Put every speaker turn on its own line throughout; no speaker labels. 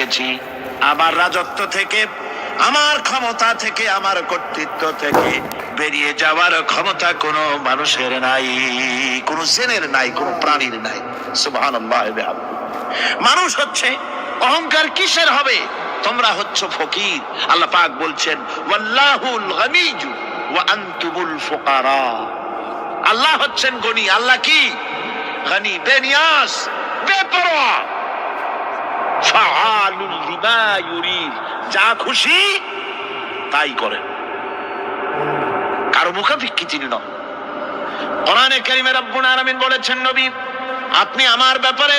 গেছি, আমার রাজত্ব থেকে, আমার ক্ষমতা থেকে, আমার কর্তৃত্ব থেকে বেরিয়ে যাওয়ার ক্ষমতা কোনো মানুষের নাই, কোনো জেনের নাই, কোনো প্রাণীর নাই। সুবহানাল্লাহ। মানুষ হচ্ছে অহংকার কিসের হবে? তোমরা হচ্ছ ফকির। আল্লাহ পাক বলছেন ওয়াল্লাহুল গনিয়্যু ওয়া আনতুমুল ফুকারা। আল্লাহ হচ্ছেন গনি। আল্লাহ কি? গনি, বেনিয়াস, বেপরোয়া। ফাআলুল লিমা ইউরিদ, যা খুশি তাই করেন, কারো মুখাপেক্ষী তিনি নন। কোরআনে কারীমে রব্বুল আলামিন বলেছেন, নবী আপনি আমার ব্যাপারে,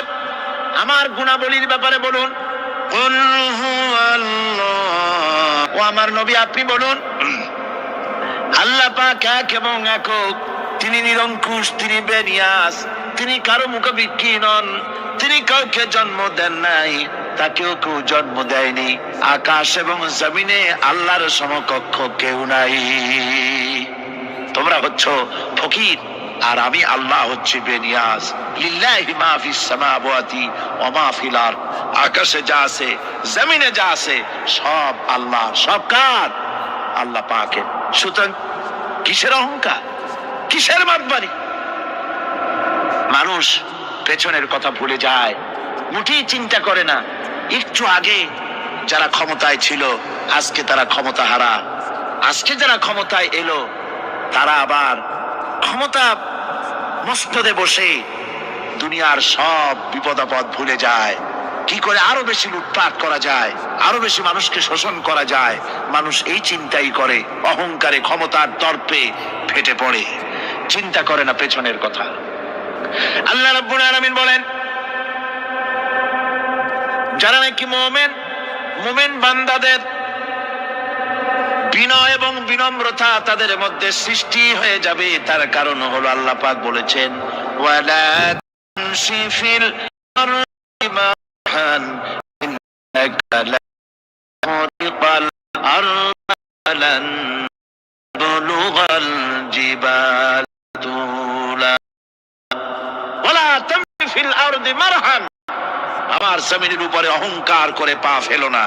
আমার গুণাবলীর ব্যাপারে বলুন। কুল হুয়াল্লাহ, ও আমার নবী আপনি বলুন, আল্লাহ পাক এক এবং একক, তিনি নিরঙ্কুশ, তিনি বেনিয়াস, তিনি কারো মুখাপেক্ষী নন, তিনি কাউকে জন্ম দেন নাই, তাকেও কেউ জন্ম দেয়নি। আকাশ এবং জমিনে আল্লাহর সমকক্ষ কেউ নাই। তোমরা হচ্ছ ফকির আর আমি আল্লাহ হচ্ছে বেনিয়াস। লিল্লাহি মা ফিস সামাওয়াতি ওয়া মা ফিল আরদ, আকাশে যা আছে জমিনে যা আছে সব আল্লাহ। সব কার? আল্লাহ পাকের। সুতরাং কিসের অহংকার, কিসের মাতবাড়ি? মানুষ পেছনের কথা ভুলে যায়, মোটেই চিন্তা করে না। একটু আগে যারা ক্ষমতায় ছিল আজকে তারা ক্ষমতা হারা, আজকে যারা ক্ষমতায় এলো তারা আবার ক্ষমতা মস্তদে বসে দুনিয়ার সব বিপদ আপদ ভুলে যায়। কি করে আরো বেশি লুটপাট করা যায়, আরো বেশি মানুষকে শোষণ করা যায়, মানুষ এই চিন্তাই করে। অহংকারে, ক্ষমতার দর্পে ফেটে পড়ে, চিন্তা করে না পেছনের কথা। আল্লাহ রাব্বুল আলামিন বলেন, যারা নাকি মুমিন বান্দাদের বিনয় এবং বিনম্রতা তাদের মধ্যে সৃষ্টি হয়ে যাবে, তার কারণ হলো আল্লাহ পাক বলেছেন ওয়ালা তামশি ফিল আরদি মারহান ইন্নাকা লাতুরিকাল আরদালান বুলুগাল জিবাল তুলা ওয়ালা তামশি ফিল আরদি মারহান, আমার জমিনের উপরে অহংকার করে পা ফেলো না।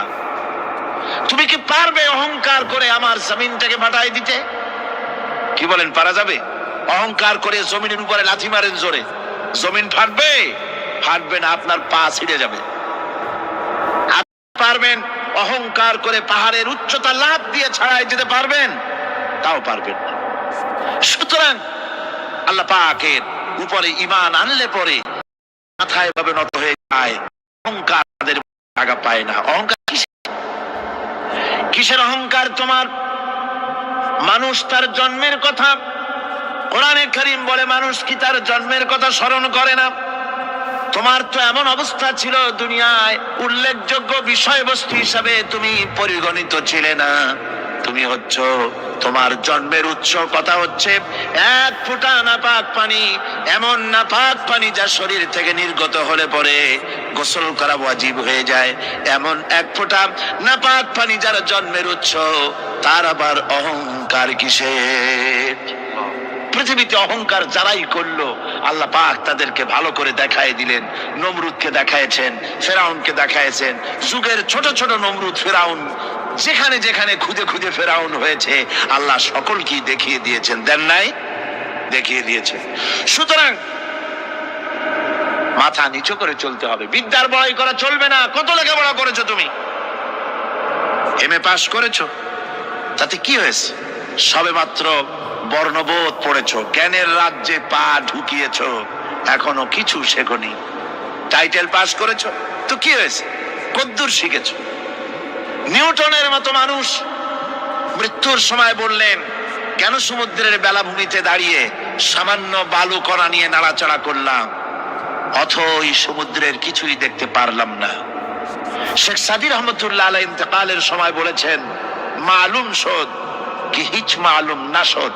তুমি কি পারবে অহংকার করে আমার জমিনটাকে ফাটাই দিতে? কি বলেন, পারা যাবে? অহংকার করে জমিনের উপরে লাথি মারেন জোরে, জমিন ফাটবে? ফাটবে না, আপনার পা ছিঁড়ে যাবে। আপনি পারবেন অহংকার করে পাহাড়ের উচ্চতা লাফ দিয়ে ছাড়াই যেতে পারবেন? তাও পারবেন না। সুতরাং আল্লাহ পাকের উপরে ঈমান আনলে পরে মাথায় ভাবে নত হয়ে যায়, অহংকার তাদের জায়গা পায় না। অহংকার কিসের অহংকার তোমার? মানুষ তার জন্মের কথা, কোরআনে কারীম বলে মানুষ কি তার জন্মের কথা স্মরণ করে না? তোমার তো এমন অবস্থা ছিল, দুনিয়ায় উল্লেখযোগ্য বিষয়বস্তু হিসাবে তুমি পরিগণিত ছিলে না। তুমি হচ্ছ, তোমার জন্মের উৎস কথা হচ্ছে এক ফোঁটা নাপাক পানি, এমন নাপাক পানি যা শরীর থেকে নির্গত হলে পরে গোসল করা ওয়াজিব হয়ে যায়। এমন এক ফোঁটা নাপাক পানি যার জন্মের উৎস, তার আবার অহংকার কিসের? পৃথিবীতে অহংকার যারাই করলো আল্লাহ পাক তাদেরকে ভালো করে দেখায় দিলেন। নমরুদকে দেখায়ছেন, ফেরাউনকে দেখায়ছেন। যুগের ছোট ছোট নমরুদ, ফেরাউন, যেখানে যেখানে খুদে খুদে ফেরাউন হয়েছে আল্লাহ সকলকেই দেখিয়ে দিয়েছেন। দেন নাই? দেখিয়ে দিয়েছে। সুতরাং মাথা নিচু করে চলতে হবে। বিদ্যার বড়াই করা চলবে না। কত লেখাপড়া করেছো তুমি? এমএ পাস করেছো, তাতে কি হয়েছে? সবে মাত্র বর্ণবোধ পড়েছো, জ্ঞানের রাজ্যে পা ঢুকিয়েছো, এখনো কিছু শেখনি। টাইটেল পাস করেছো, তো কি হয়েছে? কদ্দুর শিখেছো? নিউটনের মতো মানুষ মৃত্যুর সময় বললেন, কেন সমুদ্রের বেলাভূমিতে দাঁড়িয়ে সামান্য বালু কণা নিয়ে নাড়াচাড়া করলাম, অথই সমুদ্রের কিছুই দেখতে পারলাম না। শেখ সাদী রহমতুল্লাহ আলাইহি ইন্তেকালের সময় বলেছেন, মালুম শোধ কি হিচ মালুম না শোধ,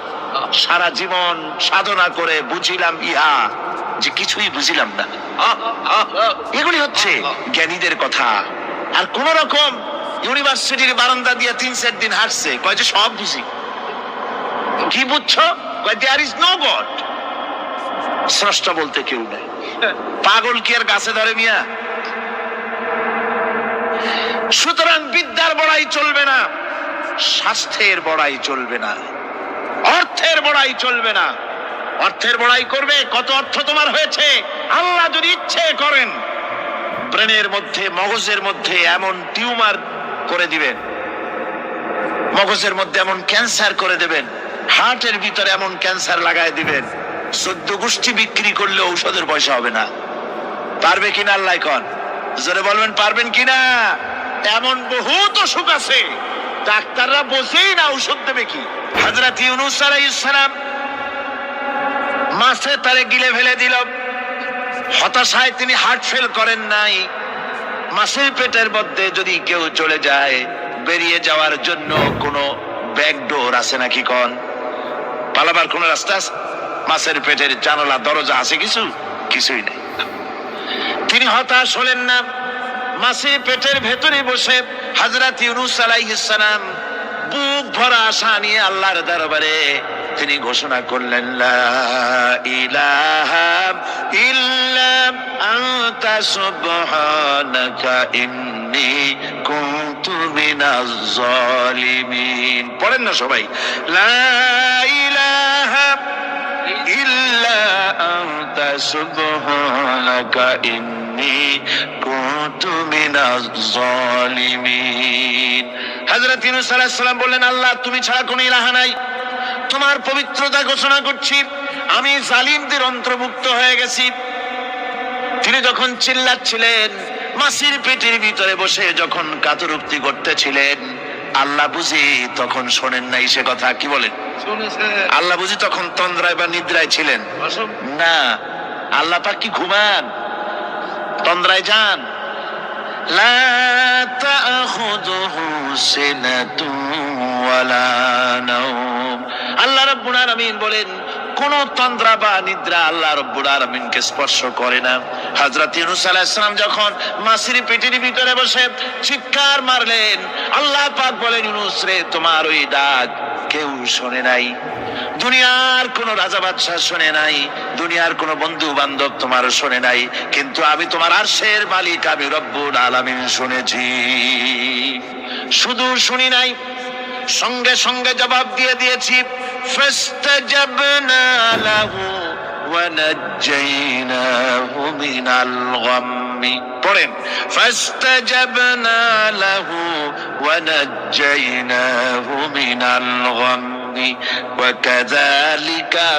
সারা জীবন সাধনা করে বুঝিলাম ইহা যে কিছুই বুঝিলাম না। এগুলি হচ্ছে জ্ঞানীদের কথা। আর কোন রকম ইউনিভার্সিটির বারান্দা দিয়ে 3-4 দিন হাঁটছে, কয় যে সব বুঝি। কি বুঝছো? কয় দেয়ার ইজ নো গড, স্রষ্টা বলতে কেউ নেই। পাগল কি আর গাছে ধরে মিয়া? বড়াই চলবে না, স্বাস্থ্যের বড়াই চলবে না, অর্থের বড়াই চলবে না। অর্থের বড়াই করবে, কত অর্থ তোমার হয়েছে, আল্লাহ যদি ইচ্ছে করেন ব্রেনের মধ্যে, মগজের মধ্যে এমন টিউমার করে দিবেন, মগজের মধ্যে এমন ক্যান্সার করে দেবেন, হার্টের ভিতরে এমন ক্যান্সার লাগায় দিবেন, 14 গোষ্ঠী বিক্রি করলে ঔষধের পয়সা হবে না। পারবে কিনা আল্লাহ কোন? জোরে বলবেন পারবেন কিনা? এমন বহুত অসুখ আছে ডাক্তাররা বোঝেই না ঔষধ দেবে কি। হযরত ইউনূস আলাইহিস সালাম মাছে তারে গিলে ফেলে দিল, হতাশায় তিনি হার্ট ফেল করেন নাই। মাছের পেটের মধ্যে যদি কেউ চলে যায়, বেরিয়ে যাওয়ার জন্য কোনো ব্যাকডোর আছে নাকি কোন? পালাবার কোন রাস্তা আছে? মাছের পেটের জানালা দরজা আছে কিছু? কিছুই নেই। তিনি হতাশ হলেন না, মাছের পেটের ভেতরে বসে হযরত ইউনূস আলাইহিস সালাম বুক ভরা আশা নিয়ে আল্লাহর দরবারে তিনি ঘোষণা করলেন, লা ইলাহা ইল্লা আনতা সুবহানাকা ইন্নী কুনতু মিনাজ জালিমিন। পড়েন না সবাই, লা ইলাহা ইল্লা আনতা সুবহানাকা ইন্নী কুনতু মিনাজ জালিমিন। হযরত ইউনূস আলাইহিস সালাম বললেন, আল্লাহ তুমি ছাড়া কোনো ইলাহা নাই, তোমার পবিত্রতা ঘোষণা করছি, আমি জালিমদের অন্তর্ভুক্ত হয়ে গেছি। তিনি যখন চিল্লাচ্ছিলেন, মাছের পেটের ভিতরে বসে যখন কাতরুক্তি করতেছিলেন, আল্লাহ বুঝি তখন শোনেন নাই সে কথা? কি বলেন? আল্লাহ বুঝি তখন তন্দ্রায় বা নিদ্রায় ছিলেন? না, আল্লাহ পাক কি ঘুমান? তন্দ্রায় যান? লা তাখুযুহু সিনাতুন ওয়ালা নাওম। আল্লাহ রাব্বুল আলামিন বলেন, কোন তন্দ্রা বা নিদ্রা আল্লাহ রাব্বুল আলামিনকে স্পর্শ করে না। হযরত ইউনূস আলাইহিস সালাম যখন মাছের পেটের ভিতরে বসে চিৎকার মারলেন, আল্লাহ পাক বলেন, ইউনূস রে, তোমার ওই ডাক কেউ শোনে নাই, দুনিয়ার কোন রাজা বাদশাহ শোনে নাই, দুনিয়ার কোন বন্ধু বান্ধব তোমার শোনে নাই, কিন্তু আমি তোমার আরশের মালিক, আমি রব্বুল আলামিন শুনেছি। শুধু শুনি নাই, সঙ্গে সঙ্গে জবাব দিয়ে দিয়েছি। ফাস্তাজাবনা লাহু ওয়া নাজ্জাইনাহু মিনাল গাম্মি। পড়েন, ফাস্তাজাবনা লাহু ওয়া নাজ্জাইনাহু মিনাল গাম্মি ওয়া কাযালিকা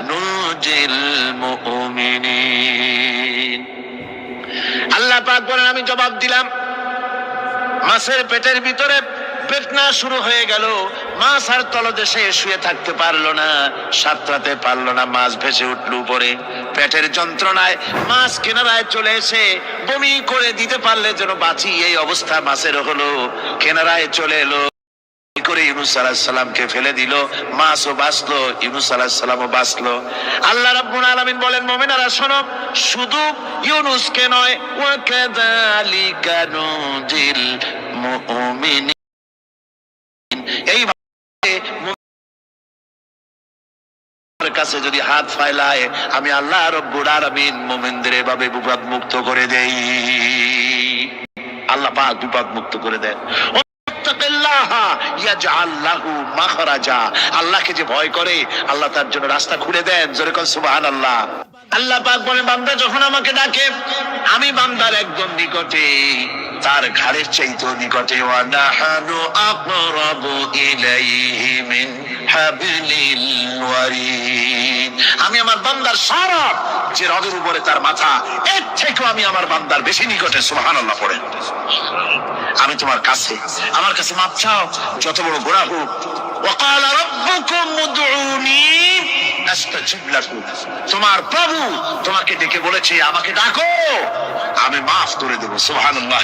নুজিল মুমিনিন। আল্লাহ পাক বলেন, আমি জবাব দিলাম। মাছের পেটের ভিতরে বেদনা শুরু হয়ে গেল, মাছ আর তলদেশে শুয়ে থাকতে পারলো না, সাঁতরাতে পারলো না, মাছ ভেসে উঠলো উপরে। পেটের যন্ত্রণায় মাছ কিনারায় চলে এসে বমি করে দিতে পারলে যেন বাঁচি, এই অবস্থা মাছের হলো। কিনারায় চলে এলো করে ইউনূস আলাইহিস সালামকে ফেলে দিল, মাছও বাঁচলো, ইউনূস আলাইহিস সালামও বাঁচলো। আল্লাহ রাব্বুল আলামিন বলেন, মুমিনেরা শোনো, শুধু ইউনূসকে নয়, ওয়া কাযালিকা নুজিল মুমিনিন, এইভাবে কাছে যদি হাত ফাইলায়, আমি আল্লাহ রাব্বুল আলামিন মুমিনদের এভাবে বিপদ মুক্ত করে দেই। আল্লাহ পাক বিপদ মুক্ত করে দেন। আল্লাহকে যে ভয় করে, আল্লাহ তার জন্য রাস্তা খুলে দেন। জোরে কর সুবহানাল্লাহ। আল্লাহ পাক বলেন, বান্দা যখন আমাকে ডাকে, আমি বান্দার একদম নিকটে, তার ঘাড়ের চাইতেও নিকটে। ওয়া নাহানু আকরাবু ইলাইহি মিন হাবলিল ওয়ারিদ। আমি আমার বান্দার সারা যে রগের উপরে তার মাথা, এর থেকেও আমি আমার বান্দার বেশি নিকটে। সুবহানাল্লাহ পড়েন। আমি তোমার কাছে, আমার কাছে মাপ চাও, যত বড় গুনাহ হোক। ওয়াকালা রাব্বুকুম উদউনি আস্তাজিব লাকুম। তোমার প্রভু তোমাকে ডেকে বলেছে, আমাকে ডাকো, আমি মাফ করে দেব। সুবহানাল্লাহ।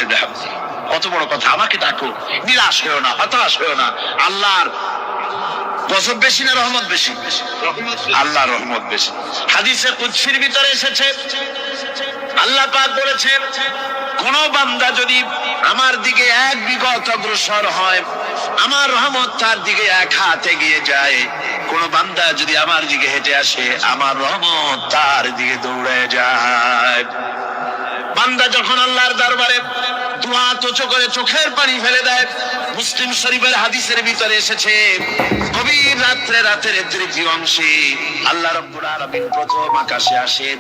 কত বড় কথা, আমাকে ডাকো, নিরাশ হয়েও না, হতাশ হয়েও না। আল্লাহর গজব বেশি না রহমত বেশি? আল্লাহর রহমত বেশি। হাদিসে কুদসির ভিতরে এসেছে, আল্লাহ পাক বলেছেন, কোন বান্দা যদি আমার দিকে এক বিগত অগ্রসর হয়, আমার রহমত তার দিকে এক হাত এগিয়ে যায়। কোন বান্দা যদি আমার দিকে হেঁটে আসে, আমার রহমত তার দিকে দৌড়ে যায়। বান্দা যখন আল্লাহর দরবারে হাত উঁচু করে চোখের পানি ফেলে দেয়। মুসলিম শরীফের হাদিসের ভিতরে এসেছে, গভীর রাতের তৃতীয় অংশে আল্লাহ রাব্বুল আলামিন প্রথম আকাশে আসেন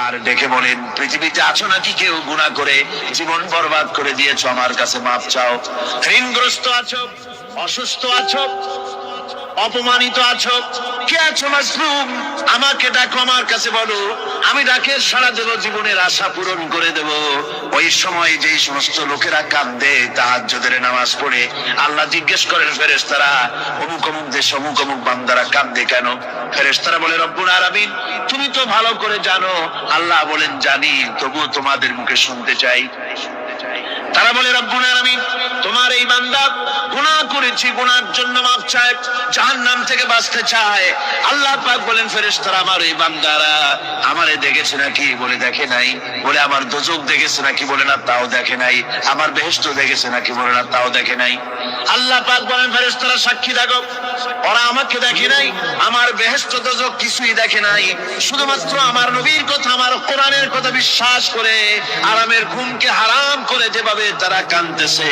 আর ডেকে বলেন, পৃথিবীতে আছো নাকি কেউ গুনাহ করে জীবন বরবাদ করে দিয়েছো, আমার কাছে মাপ চাও। ঋণগ্রস্ত আছো, অসুস্থ আছো, অপমানিত আছো, কে আছো মাসলুম, আমাকে ডাকো, আমার কাছে বলো, আমি ডাকে সাড়া দেব, জীবনের আশা পূরণ করে দেব। ওই সময় যেই সমস্ত লোকেরা কাঁদে তাহাজ্জুদের নামাজ পড়ে, আল্লাহ জিজ্ঞেস করেন ফেরেশতারা, অমুক অমুক দেশ অমুক অমুক বান্দারা কাঁদে কেন? ফেরেশতারা বলে, রব্বুল আলামিন তুমি তো ভালো করে জানো। আল্লাহ বলেন, জানি, তবুও তোমাদের মুখে শুনতে চাই। তারা বলে, রব্বুল আলামিন তোমার এই বান্দা গুনাহ করেছি, গুনার জন্য মাফ চায়, জাহান্নাম থেকে বাঁচতে চায়। আল্লাহ পাক বলেন, ফেরেশতারা আমার এই বান্দারা আমারে দেখেছে নাকি? বলে দেখে নাই। বলে আমার দোজখ দেখেছে নাকি? বলে না, তাও দেখে নাই। আমার বেহেশত দেখেছে নাকি? বলে না, তাও দেখে নাই। আল্লাহ পাক বলেন, ফেরেশতারা সাক্ষী থাকো, ওরা আমাকে দেখে নাই, আমার বেহেশত দোজখ কিছুই দেখে নাই, শুধুমাত্র আমার নবীর কথা, আমার কোরআনের কথা বিশ্বাস করে আরামের ঘুমকে হারাম করে যেভাবে তারা কাঁদতেছে,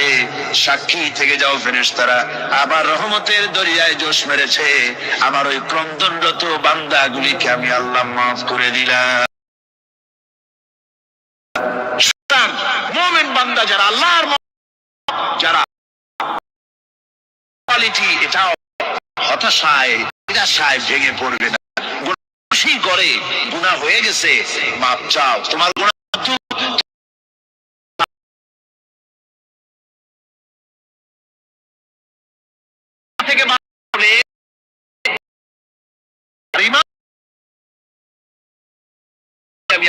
সাক্ষী থেকে যাও ফেরেশতারা, আমার রহমতের দরিয়ায় জোশ মেরেছে, আমার ওই ক্রন্দনরত বান্দাগুলিকে আমি আল্লাহ মাফ করে দিলাম। মুমিন বান্দা যারা আল্লাহর, যারা কোয়ালিটি, এটাও হতাশায় নিরাশায় ভেঙে পড়বে না। খুশি করে গুনাহ হয়ে গেছে, মাপ চাও, তোমার গুনাহ থেকে মাফ করে আমি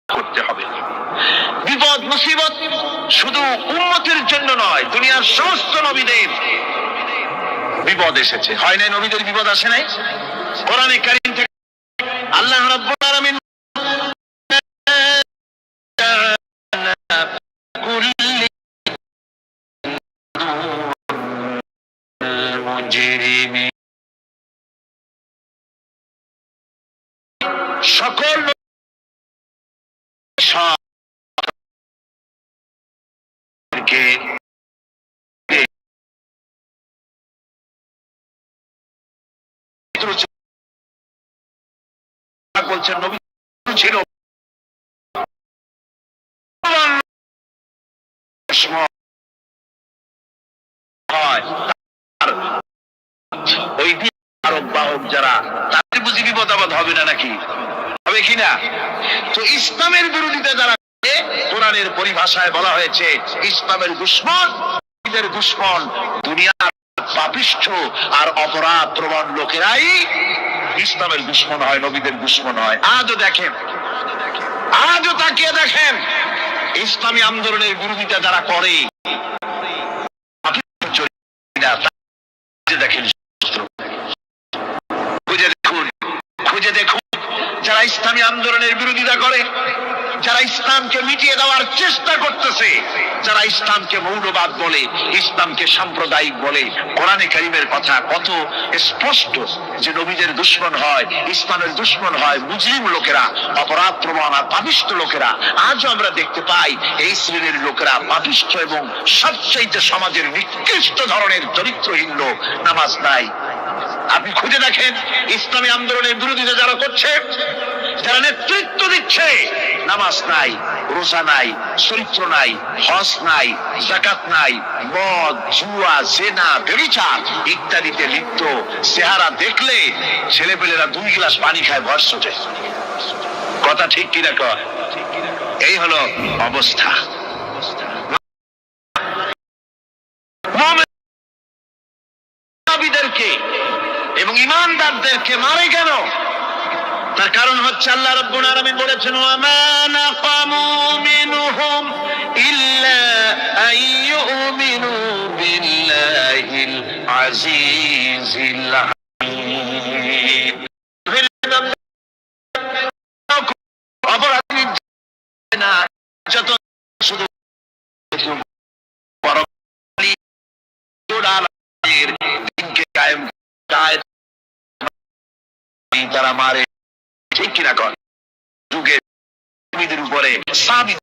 করতে হবে। বিপদ মুসিবত শুধু উম্মতের জন্য নয়, দুনিয়ার সমস্ত নবীদের বিপদ এসেছে, হয় নাই? নবীদের বিপদ আসে নাই? কোরআনে কারীম থেকে আল্লাহ রাব্বুল আলামিন সকল বলছেন নবী ছিল ওই আরব বাহক যারা, তাদের বুঝি বিপদ আপদ হবে না নাকি? হবে কিনা? তো ইসলামের বিরোধিতা যারা, কোরআনের পরিভাষায় বলা হয়েছে ইসলামের দুশমন, দুশমন দুনিয়ার পাপিষ্ঠ আর অপরাধ প্রবণ লোকেরাই ইসলামের দুশমন হয়, নবীদের দুশমন হয়। আজও দেখেন, আজও তাকিয়ে দেখেন, ইসলামী আন্দোলনের বিরোধিতা যারা করে, দেখেন, খুঁজে দেখুন, যারা ইসলামী আন্দোলনের বিরোধিতা করে, যারা ইসলামকে মিটিয়ে দেওয়ার চেষ্টা করতেছে, যারা ইসলামকে মৌলবাদ বলে, ইসলামকে সাম্প্রদায়িক বলে, কোরআনে কারীমের কথা কত স্পষ্ট যে নবীদের দুশমন হয়, ইসলামের দুশমন হয় মুজরিম লোকেরা, অপরাধ প্রবণ আর পাপিষ্ঠ লোকেরা। আজও আমরা দেখতে পাই এই শ্রেণীর লোকেরা পাপিষ্ঠ এবং সবচাইতে সমাজের নিকৃষ্ট ধরনের চরিত্রহীন লোক, নামাজ নাই। আপনি খুঁজে দেখেন, ইসলামী আন্দোলনের বিরোধিতা যারা করছে, যারা নেতৃত্ব দিচ্ছে, নামাজ নাই, রোজা নাই, চরিত্র নাই, হজ নাই, যাকাত নাই, মদ, জুয়া, জেনা, ব্যভিচার ইত্যাদিতে লিপ্ত। চেহারা দেখলে ছেলেপেলেরা 2 গ্লাস পানি খায়, ভর সোজে। কথা ঠিক কিনা কয়? এই হলো অবস্থা। নবীদেরকে এবং ঈমানদারদেরকে মারে কেন? তার কারণ হচ্ছে আল্লাহ রাব্বুল আলামিন বলেছেন, ওয়া মা নাকামু মিনহুম ইল্লা আইয়ুমিনু বিল্লাহিল আজিজিল হামিদ। অপরাধী না, যত শুধু দিনকে কায়েম তারা মারে। ঠিক কিনা কর? যুগে নবীদের উপরে সাবিত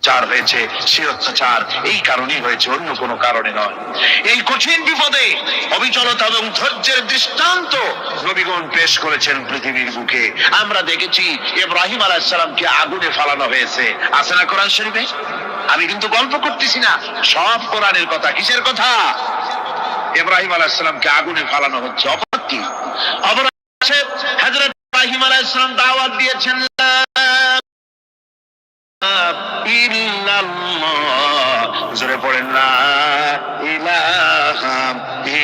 চার হয়েছে, সে অত্যাচার এই কারণেই হয়েছে, অন্য কোনো কারণে নয়। এই কঠিন বিপদে অবিচলতা এবং ধৈর্যের দৃষ্টান্ত নবীগণ পেশ করেছেন পৃথিবীর বুকে। আমরা দেখেছি ইব্রাহিম আলাইহিস সালামকে আগুনে ফালানো হয়েছে, আছে না কোরআন শরীফে? আমি কিন্তু গল্প করতেছি না, সব কোরআনের কথা। কিসের কথা? ইব্রাহিম আলাইহিস সালামকে আগুনে ফালানো হচ্ছে। অপরাধ কি? অপরাধ আছে হযরত ইব্রাহিম আলাইহিস সালাম দাওয়াত দিয়েছেন জোরে পড়েন না ইলাহা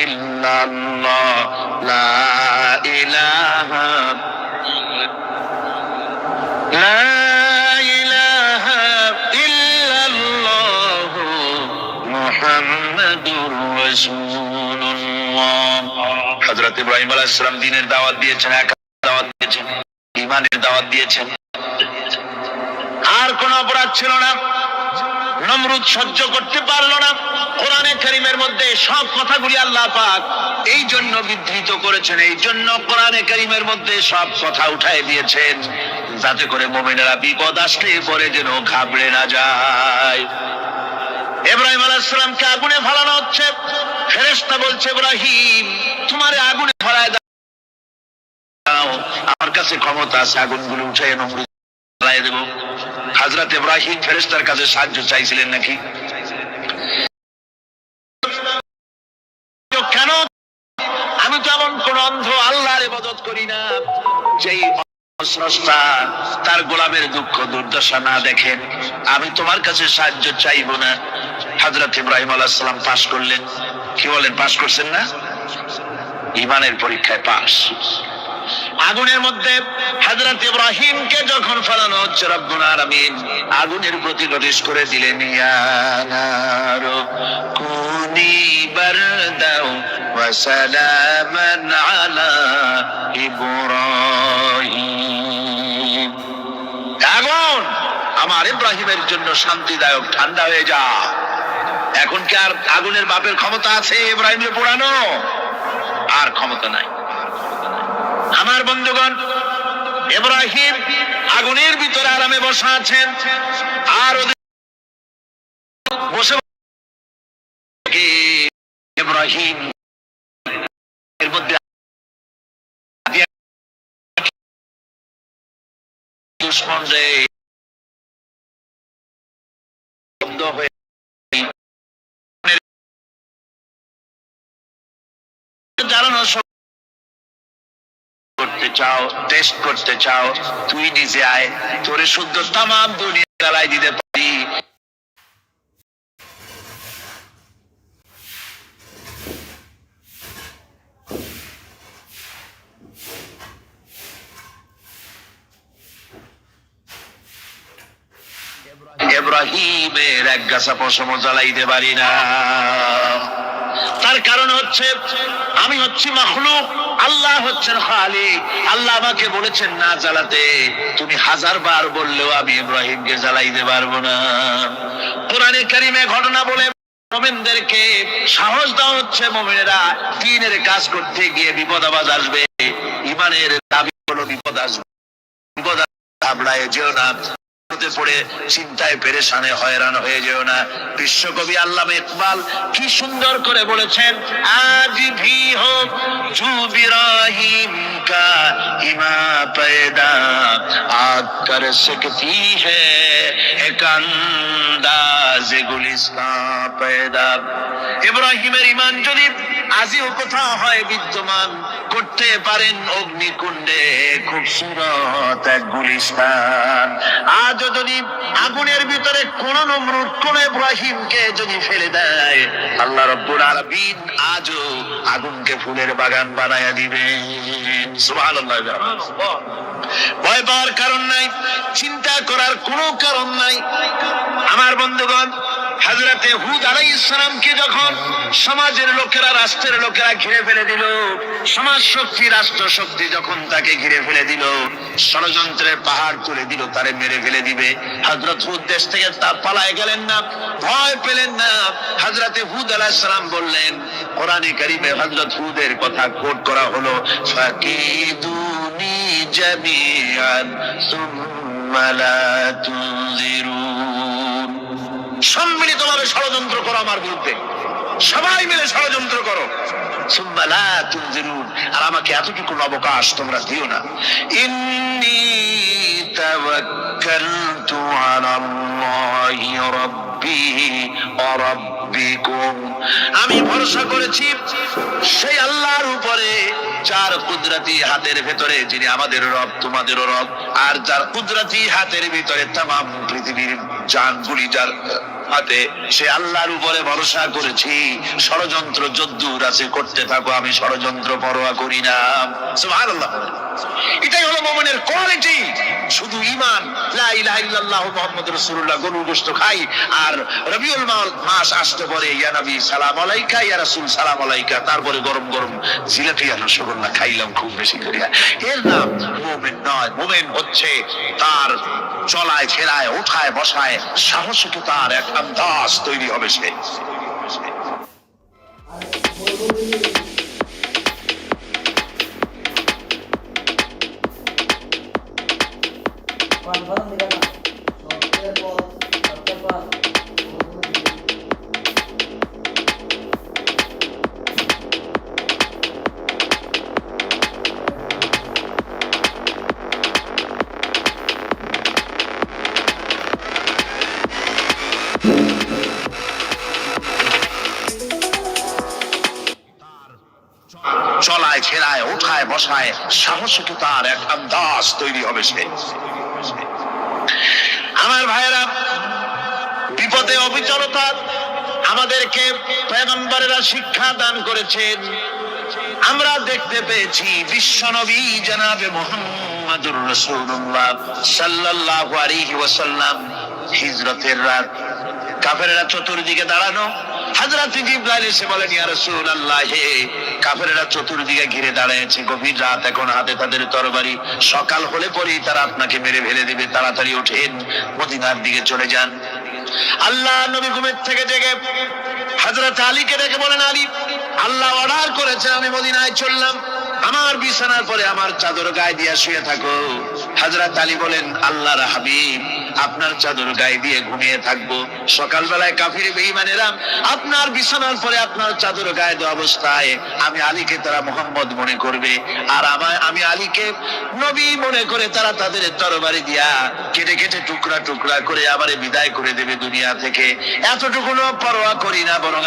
ইল্লাল্লাহ, লা ইলাহা লা ইলাহা ইল্লাল্লাহ মুহাম্মাদুর রাসূলুল্লাহ। হযরত ইব্রাহিম আলাইহিস সালাম দ্বীনের দাওয়াত দিয়েছেন, এক দাওয়াত দিয়েছেন, ঈমানের দাওয়াত দিয়েছেন। আর কোন অপরাধ ছিল না। নমরুদ সহ্য করতে পারল না। কোরআনে কারীমের মধ্যে সব কথাগুলি আল্লাহ পাক এই জন্য বিধৃত করেছেন, এই জন্য কোরআনে কারীমের মধ্যে সব কথা উঠায় দিয়েছেন, যাতে করে মুমিনেরা বিপদ আসলে পরে যেন ঘাবড়ে না যায়। ইব্রাহিম আলাইহিস সালামকে আগুনে ফেলানো হচ্ছে। ফেরেশতা বলছে, ইব্রাহিম তোমারে আগুনে ফেলায় দাও, আমার কাছে ক্ষমতা আছে, আগুনগুলো উঠায় নমরুদ ফেলায় দেব। হযরত ইব্রাহিম ফেরেশতার কাছে সাহায্য চাইছিলেন নাকি? কেন? আমি তো এমন কোন অন্ধ আল্লাহর ইবাদত করি না যেই স্রষ্টা তার গোলামের দুঃখ দুর্দশা না দেখেন। আমি তোমার কাছে সাহায্য চাইবো না। হযরত ইব্রাহিম আলাইহিস সালাম পাশ করলেন। কি বলেন, পাশ করছেন না? ঈমানের পরীক্ষায় পাশ। আগুনের মধ্যে হযরত ইব্রাহিমকে যখন ফেলানো হচ্ছে, রব্বুল আলামিন আগুনের প্রতি নোটিশ করে দিলেন, ইয়া নারু কুনি বারদাও ওয়া সালামান আলা ইব্রাহিম। আগুন আমার ইব্রাহিমের জন্য শান্তিদায়ক, ঠান্ডা হয়ে যা। এখন কি আর আগুনের বাপের ক্ষমতা আছে ইব্রাহিমকে পোড়ানো? আর ক্ষমতা নাই। আমার বন্ধুগণ, ইব্রাহিম আগুনের ভিতরে আরামে বসা আছেন, আর বসে ইব্রাহিম এর মধ্যে দুশমন রে বন্ধ হয়ে জানানো করতে চাও, টেস্ট করতে চাও, তুই নিজে আয়, তোরে শুদ্ধ তামাম দুনিয়া জ্বালাই দিতে পারি। ইব্রাহিমের এক গাছা পশম জ্বালাইতে পারি না। তার কারণ হচ্ছে আমি হচ্ছি মাখলুক, আল্লাহ হচ্ছেন খালিক। আল্লাহ আমাকে বলেছেন না জ্বালাতে, তুমি 1000 বার বললেও আমি ইব্রাহিমকে জ্বালাইতে পারবো না। কোরআনে কারীমে ঘটনা বলে মুমিনদেরকে সাহস দেওয়া হচ্ছে, মুমিনেরা দ্বীনের কাজ করতে গিয়ে বিপদ আবাজ আসবে, ঈমানের দাবি হলো বিপদ আসবে, বিপদ ঘাবড়ায় যেও না, পড়ে চিন্তায় পেরেশানে হয়রান হয়ে যেও না। বিশ্বকবি আল্লামা ইকবাল কি সুন্দর করে বলেছেন, আজ ভি হো জু ইব্রাহিম কা ইমা পয়দা, आग कर सकती है एक अंदाज गुलिस्तां पैदा। ইব্রাহিমের ঈমান যদি আজিও কোথাও হয় বিদ্যমান, করতে পারেন অগ্নিকুণ্ডে খুবসুরত এক গুলিস্তান। আজও যদি আগুনের ভিতরে কোন নমরুদ কোন ইব্রাহিমকে যদি ফেলে দেয়, আল্লাহ রাব্বুল আলামিন আজও আগুনকে ফুলের বাগান বানায়া দিবেন। সুবহানাল্লাহ। ভয় পাওয়ার কারণ নাই, চিন্তা করার কোনো কারণ নাই। আমার বন্ধুগণ, হযরতে হুদ আলাইহিস সালামকে যখন সমাজের লোকেরা, রাষ্ট্রের লোকেরা ঘিরে ফেলে দিল, সমাজ শক্তি, রাষ্ট্র শক্তি যখন তাকে ঘিরে ফেলে দিল, ষড়যন্ত্রের পাহাড় তুলে দিল, তারে মেরে ফেলে দিবে, হযরত হুদ দেশ থেকে তা পালায় গেলেন না, ভয় পেলেন না। হযরতে হুদ আলাইহিস সালাম বললেন, কোরআনে কারীমে হযরত হুদের কথা কোট করা হলো, ফাকিদুনি জামিআন সুম্মা লা তুনজিরুন। সম্মিলিতভাবে ষড়যন্ত্র করো আমার বিরুদ্ধে, সবাই মিলে ষড়যন্ত্র করো, সুম্মা লা তুনজিরুন, আর আমাকে এতটুকু অবকাশ তোমরা দিও না। ইন্নী তাওয়াক্কালতু আলাল্লাহি রাব্বি ওয়া রাব্বিকুম, আমি ভরসা করেছি সেই আল্লাহর উপরে যার কুদরতি হাতের ভেতরে, যিনি আমাদের রব তোমাদেরও রব, আর যার কুদরতি হাতের ভিতরে তামাম পৃথিবীর জানগুলি যার হাতে, সে আল্লাহর উপরে ভরসা করেছি। ষড়যন্ত্র যদ্দূর আছে করতে থাকো, আমি ষড়যন্ত্র পরোয়া করি না। সুবহানাল্লাহ। এটাই হলো মুমিনের কোয়ালিটি। শুধু ঈমান, লা ইলাহা ইল্লাল্লাহু মুহাম্মাদুর রাসূলুল্লাহ, গরুর গোশত খাই, আর রবিউল মাস আসতে পরে ইয়া নবী সালাম আলাইকা, ইয়া রাসূল সালাম আলাইকা, তারপরে গরম গরম জিলাপি আর রসগোল্লা খাইলাম খুব বেশি করিয়া, এর নাম মুমিন নয়। মুমিন হচ্ছে তার চলায় ফেরায় উঠায় বসায় সাহসিকতার এক আন্দাজ তৈরি হবে সে। চলায় ফেরায় উঠায় বসায় সাহসিকতার এক আন্দাজ তৈরি হবে সে। আমার ভাইয়েরা, বিপদে অবিচলতা আমাদেরকে পয়গম্বরেরা শিক্ষা দান করেছেন। আমরা দেখতে পেয়েছি বিশ্বনবী জনাবে মুহাম্মদুর রাসূলুল্লাহ সাল্লাল্লাহু আলাইহি ওয়াসাল্লাম হিজরতের রাত, কাফেররা চতুর্দিকে দাঁড়ানো, হযরত জিবরাইল এসে বলেন, ইয়া রাসূলুল্লাহ, হে কাফেররা চতুর্দিকে ঘিরে দাঁড়িয়েছে, গভীর রাত, এখন হাতে তাদের তরবারি, সকাল হলে পরেই তারা আপনাকে মেরে ফেলে দিবে, তাড়াতাড়ি ওঠেন, মদিনার দিকে চলে যান। আল্লাহ নবী ঘুমের থেকে জেগে হযরত আলীকে ডেকে বলেন, আলী, আল্লাহ অর্ডার করেছে, আমি মদিনায় চললাম, আমার বিছানার পরে আমার চাদর গায়ে দিয়ে শুয়ে থাকো। হযরত আলী বলেন, আল্লাহর হাবিব, আপনার চাদর গায়ে দিয়ে ঘুমিয়ে থাকবো, সকালবেলায় কাফির বেঈমানেরা আপনার বিছানার পরে আপনার চাদর গায়ে দেওয়া অবস্থায় আমি আলীকে তারা মুহাম্মদ মনে করবে, আর আমি আলীকে নবী মনে করে তারা তাদের তরবারি দিয়া কেটে কেটে টুকরা টুকরা করে আমারে বিদায় করে দেবে দুনিয়া থেকে। এতটুকুনো পরোয়া করি না, বরং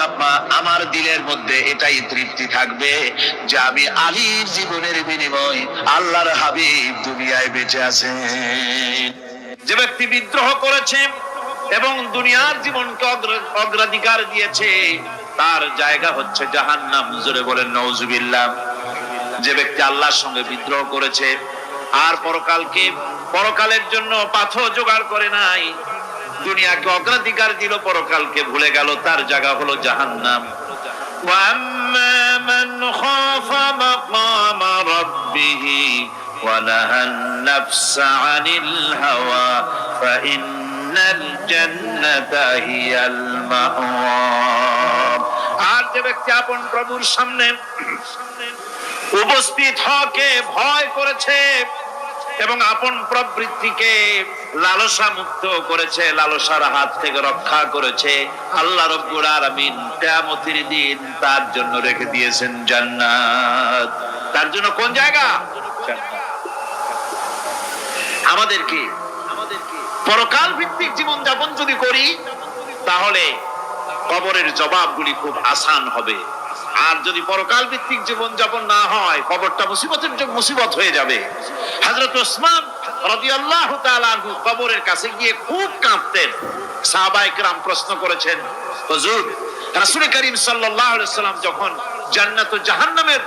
আমার দিলের মধ্যে এটাই তৃপ্তি থাকবে যে আমি আলীর জীবনের বিনিময় আল্লাহর হাবিব দুনিয়ায় বেঁচে আছেন। যে ব্যক্তি বিদ্রোহ করেছে এবং দুনিয়ার জীবনকে অগ্রাধিকার দিয়েছে, তার জায়গা হচ্ছে জাহান্নাম। জোরে বলেন নাউজুবিল্লাহ। যে ব্যক্তি আল্লাহর সঙ্গে বিদ্রোহ করেছে আর পরকালের জন্য পাথর জোগাড় করে নাই, দুনিয়াকে অগ্রাধিকার দিল, পরকালকে ভুলে গেল, তার জায়গা হলো জাহান্নাম। وَأَمَّا مَنْ خَافَ مَقَامَ رَبِّهِ وَنَهَى النَّفْسَ عَنِ الْهَوَى فَإِنَّ الْجَنَّةَ هِيَ الْمَأْوَى। আর যে ব্যক্তি আপন প্রভুর সামনে উপস্থিত হওয়াকে ভয় করেছে এবং আপন প্রবৃত্তিকে লালসা মুক্ত করেছে, লালসার হাত থেকে রক্ষা করেছে, আল্লাহ রাব্বুল আলামিন কিয়ামতের দিন তার জন্য রেখে দিয়েছেন জান্নাত। তার জন্য কোন জায়গা? জান্নাত। আমাদের আমাদেরকে পরকাল ভিত্তিক জীবন যাপন যদি করি, তাহলে কবরের জবাবগুলি খুব আসান হবে। আর যদি পরকাল ভিত্তিক জীবন যাপন না হয়, কবরটা মুসিবত হয়ে যাবে। হযরত ওসমান রাদিয়াল্লাহু তাআলা আনহু কবরের কাছে গিয়ে খুব কাঁদতেন। সাহাবায়ে কেরাম প্রশ্ন করেছেন, হুজুর, রাসূল করিম সাল্লাল্লাহু আলাইহি সাল্লাম যখন জান্নাত ও জাহান্নামের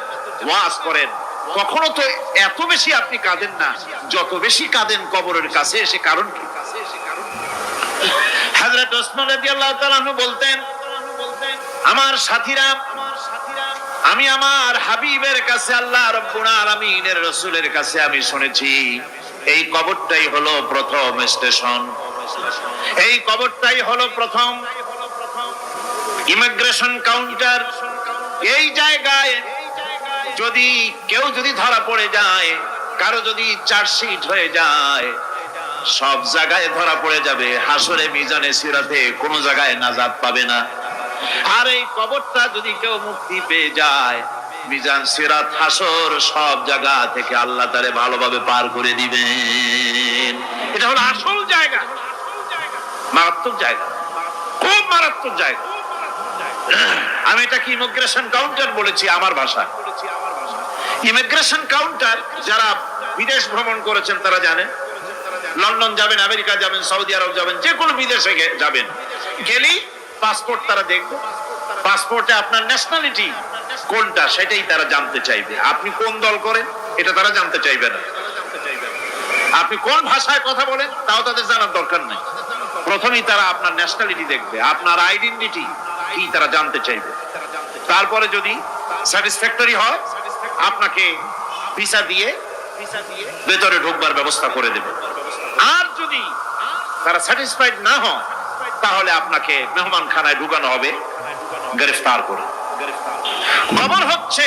ওয়াজ করেন, কখনো তো এত বেশি আপনি কাঁদেন না, যত বেশি কাঁদেন কবরের কাছে এসে, কারণ কি? হযরত ওসমান রাদিয়াল্লাহু তাআলা আনহু বলতেন, আমার সাথীরা, আমি আমার হাবিবের কাছে, আল্লাহ রাব্বুল আলামিনের রাসূলের কাছে আমি শুনেছি, এই কবরটাই হলো প্রথম স্টেশন, এই কবরটাই হলো প্রথম ইমিগ্রেশন কাউন্টার। এই জায়গায় যদি কেউ ধরা পড়ে যায়, কারো যদি চার্জশিট হয়ে যায়, সব জায়গায় ধরা পড়ে যাবে। হাসরে মিজানে সিরাতে কোনো জায়গায় নাজাত পাবে না। আর এই কবরটা যদি কেউ মুক্তি পেয়ে যায়, মিজান সিরাত হাসর সব জায়গা থেকে আল্লাহ তাআলা ভালোভাবে পার করে দিবেন। এটা হলো আসল জায়গা, মারাত্মক জায়গা, খুব মারাত্মক জায়গা। আমি এটাকে ইমিগ্রেশন কাউন্টার বলেছি আমার ভাষা। ইমিগ্রেশন কাউন্টার যারা বিদেশ ভ্রমণ করেছেন তারা জানেন। লন্ডন যাবেন, আমেরিকা যাবেন, সৌদি আরব যাবেন, যে কোনো বিদেশে যাবেন, গেলেই পাসপোর্ট তারা দেখবে। পাসপোর্টে আপনার ন্যাশনালিটি কোনটা সেটাই তারা জানতে চাইবে। আপনি কোন দল করেন এটা তারা জানতে চাইবে না। আপনি কোন ভাষায় কথা বলেন তাও তাদের জানার দরকার নেই। প্রথমেই তারা আপনার ন্যাশনালিটি দেখবে, আপনার আইডেন্টিটি কি তারা জানতে চাইবে। তারপরে যদি স্যাটিসফ্যাক্টরি হয়, আপনাকে ভিসা দিয়ে ভেতরে ঢোকবার ব্যবস্থা করে দেবে। আর যদি তারা স্যাটিসফাইড না হয়, তাহলে আপনাকে মেহমানখানায় ঢুকানো হবে গ্রেফতার করে। কবর হচ্ছে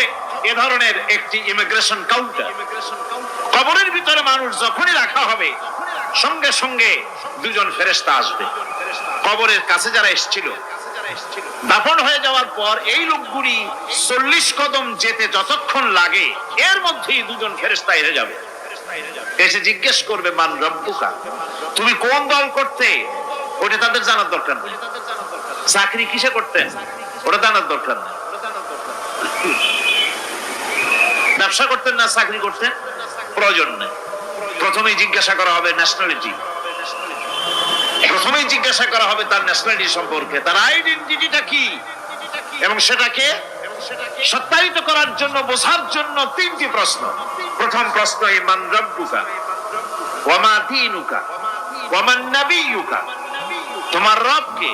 এ ধরনের একটি ইমিগ্রেশন কাউন্টার। কবরের ভিতরে মানুষ যখনই রাখা হবে, সঙ্গে সঙ্গে দুজন ফেরেশতা আসবে। কবরের কাছে যারা এসেছিল, দাফন হয়ে যাওয়ার পর এই লোকগুলি 40 কদম যেতে যতক্ষণ লাগে, এর মধ্যেই দুজন ফেরেশতা এসে যাবে। এসে জিজ্ঞেস করবে, মান রব্বুকা, তুমি কোন দল করতে? ওটা তাদের জানার দরকার নেই। চাকরি কিসে করতেন ওটা জানার দরকার নেই। ব্যবসা করতেন না চাকরি করতেন, প্রয়োজন নেই। প্রথমেই জিজ্ঞাসা করা হবে ন্যাশনালিটি, প্রথমেই জিজ্ঞাসা করা হবে তার ন্যাশনালিটি সম্পর্কে, তার আইডেন্টিটিটা কি, এবং সেটাকে সত্যায়িত করার জন্য, বোঝার জন্য 3টি প্রশ্ন। প্রথম প্রশ্ন, মান রব্বুকা ওয়া মা দীনুকা ওয়া মান নাবিয়ুকা, তোমার রব কে,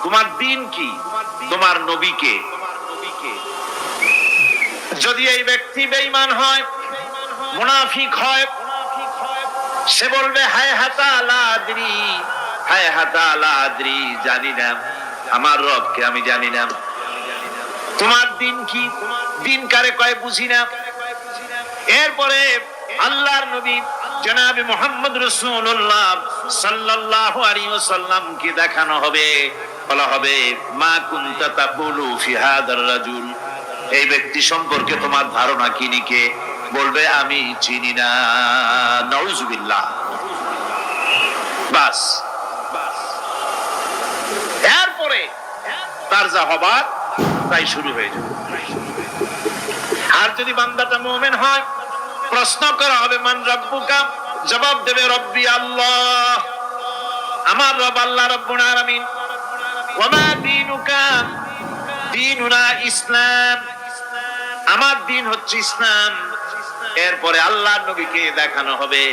তোমার দ্বীন কি, তোমার নবী কে। যদি এই ব্যক্তি বেঈমান হয়, মুনাফিক হয়, সে বলবে হায় হাতা লা আদরি, হায় হাতা লা আদরি, জানি না আমার রবকে, আমি জানি না। তোমার দিন কি, দিন কারে কয় বুঝি না। এরপরে আল্লাহর নবী জনাবে মুহাম্মদ রাসূলুল্লাহ সাল্লাল্লাহু আলাইহি ওয়াসাল্লাম কে দেখানো হবে, বলা হবে মা কুনতা তাকুলু ফি হাদার রাজুল, এই ব্যক্তি সম্পর্কে তোমার ধারণা কি নিকে? বলবে আমি চিনি না। নাউজুবিল্লাহ। বাস, এরপরে তার যা হবার তাই শুরু হয়ে যাবে। আর যদি বান্দাটা মুমিন হয়, প্রশ্ন করা হবে মান রব্বুকা, জবাব দেবে রব্বি আল্লাহ, আমার রব আল্লাহ রাব্বুল আলামিন। ওয়া মা দীনুকা, দীনুনা ইসলাম, আমার দিন হচ্ছে ইসলাম। এরপরে আল্লাহর নবীকে দেখানো হবে।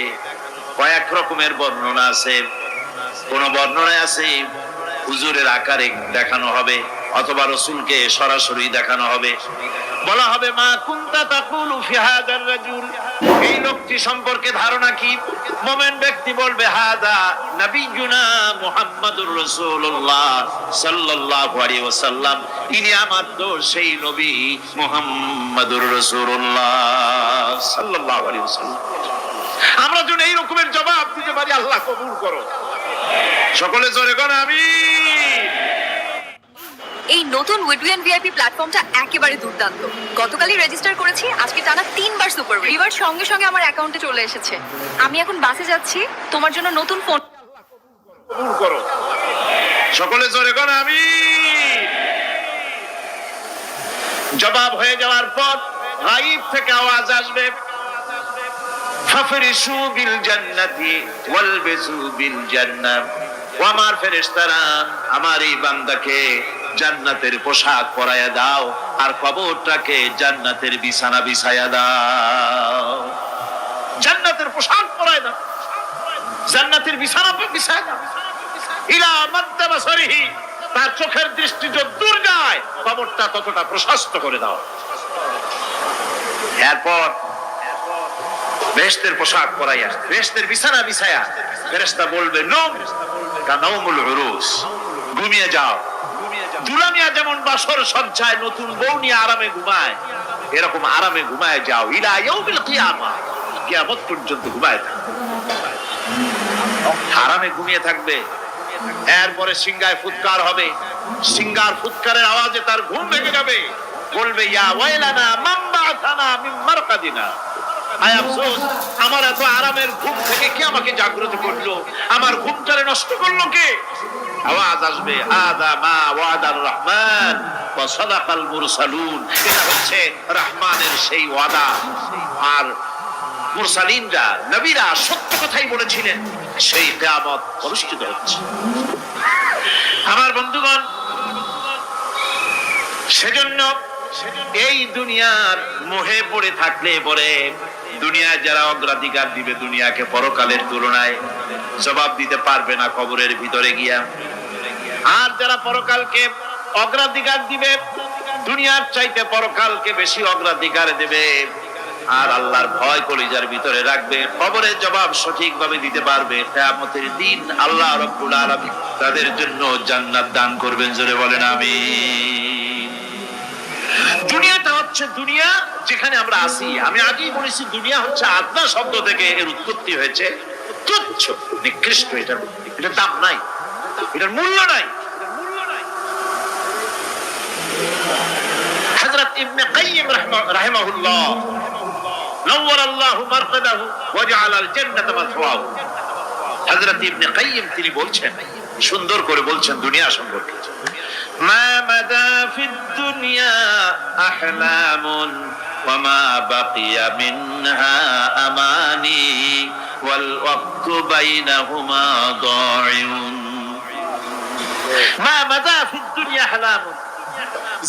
কয়েক রকমের বর্ণনা আছে। কোন বর্ণনায় আছে হুজুরের আকারে দেখানো হবে, অথবা রাসূলকে সরাসরি দেখানো হবে। বলা হবে মা কুনতা তাকুলু ফি হাদার রাজুল, এই লোকটি সম্পর্কে ধারণা কি? মুমিন ব্যক্তি বলবে হাদা নবিয়ুনা মুহাম্মাদুর রাসূলুল্লাহ সাল্লাল্লাহু আলাইহি ওয়াসাল্লাম, ইনি আমাদের সেই নবী মুহাম্মাদুর রাসূলুল্লাহ সাল্লাল্লাহু আলাইহি ওয়াসাল্লাম। আমরা যেন এই রকমের জবাব দিতে পারি, আল্লাহ কবুল করো। সকলে জোরে বলেন আমিন।
এই নতুন উইডওয়েন ভিআইপি প্ল্যাটফর্মটা একেবারে দুর্দান্ত। গতকালই রেজিস্টার করেছি, আজকে টানা 3বার সুপার রিওয়ার্ড সঙ্গে সঙ্গে আমার অ্যাকাউন্টে চলে এসেছে। আমি এখন বাসে যাচ্ছি, তোমার জন্য নতুন ফোন
কবুল করো। সকলে জোরে করো আমিন। জবাব হয়ে যাওয়ার পর গায়ব থেকে আওয়াজ আসবে, ফাফরিশু বিল জান্নাতি ওয়ালবিসু বিল জান্নাহ। ও আমার ফেরেশতারা, আমার এই বান্দাকে জান্নাতের পোশাক পরায়া দাও আর কবরটাকে জান্নাতের বিছানা বিছায়া দাও। জান্নাতের পোশাক পরায়া দাও, জান্নাতের বিছানা বিছায়া দাও। ইলা মাদ্দা বাসারিহি, তার চোখের দৃষ্টি যত দূর যায় কবরটা ততটা প্রশস্ত করে দাও। এরপর বেহেশতের পোশাক পরাইয়া, বেহেশতের বিছানা বিছায়া ফেরেশতা বলবে, নম কানাউমুল উরুস, ঘুমিয়ে যাও। দুলামিয়া যেমন বাসর সজ্জায় নতুন বউ নিয়ে আরামে ঘুমায়, এরকম আরামে ঘুমায় যাও। ইলা ইয়াউমিল কিয়ামা, কিয়ামত পর্যন্ত ঘুমায় থাকো, আরামে ঘুমিয়ে থাকবে। এরপরে সিংহায় ফুৎকার হবে, সিংহার ফুৎকারের আওয়াজে তার ঘুম ভেঙে যাবে। বলবে, ইয়া ওয়াইলানা মান বা'আথানা মিন মারকাদিনা, আয় আফসোস, আমার এত আরামের ঘুম থেকে কে আমাকে জাগ্রত করলো, আমার ঘুমটারে নষ্ট করলো কে? আওয়াজ আসবে, হাদা মা ওয়াদার রহমান ওয়া সাদাকাল মুরসালুন, এটা হচ্ছে রহমানের সেই ওয়াদা, আর মুরসালিনরা নবীরা সত্য কথাই বলেছিলেন, সেই কিয়ামত অনুষ্ঠিত হচ্ছে। আমার বন্ধুগণ, সেজন্য এই দুনিয়ার মোহে পড়ে থাকলে পরে দুনিয়ায় যারা অগ্রাধিকার দিবে দুনিয়াকে পরকালের তুলনায়, জবাব দিতে পারবে না কবরের ভিতরে গিয়া। আর যারা পরকালকে অগ্রাধিকার দিবে, দুনিয়ার চাইতে পরকালকে বেশি অগ্রাধিকার দেবে, আর আল্লাহর ভয় কলিজার ভিতরে রাখবে, কবরের জবাব সঠিকভাবে দিতে পারবে, কিয়ামতের দিন আল্লাহ রাব্বুল আলামিন তাদের জন্য জান্নাত দান করবেন। জোরে বলেন আমিন। দুনিয়াটা হচ্ছে দুনিয়া যেখানে আমরা আছি। আমি আগেই বলেছি, দুনিয়া হচ্ছে আদনা শব্দ থেকে এর উৎপত্তি হয়েছে। তুচ্ছ, নিকৃষ্ট, এটার দাম নাই, এটার মূল্য নাই। হযরত ইবনে কাইয়িম রাহিমাহুল্লাহ, নওয়ারাল্লাহু মারকাদাহু ওয়া জাআলাল জান্নাতা মাথওয়াহু, হযরত ইবনে কাইয়িম তিনি বলছেন, সুন্দর করে বলছেন দুনিয়া সম্পর্কে, মা মাদা ফিদ দুনিয়া আহলামুন ওয়া মা বাকিয়া মিনহা আমানি ওয়াল ওয়াক্তু বাইনাহুমা দাইউন। মা মাদা ফিদ দুনিয়া আহলামুন,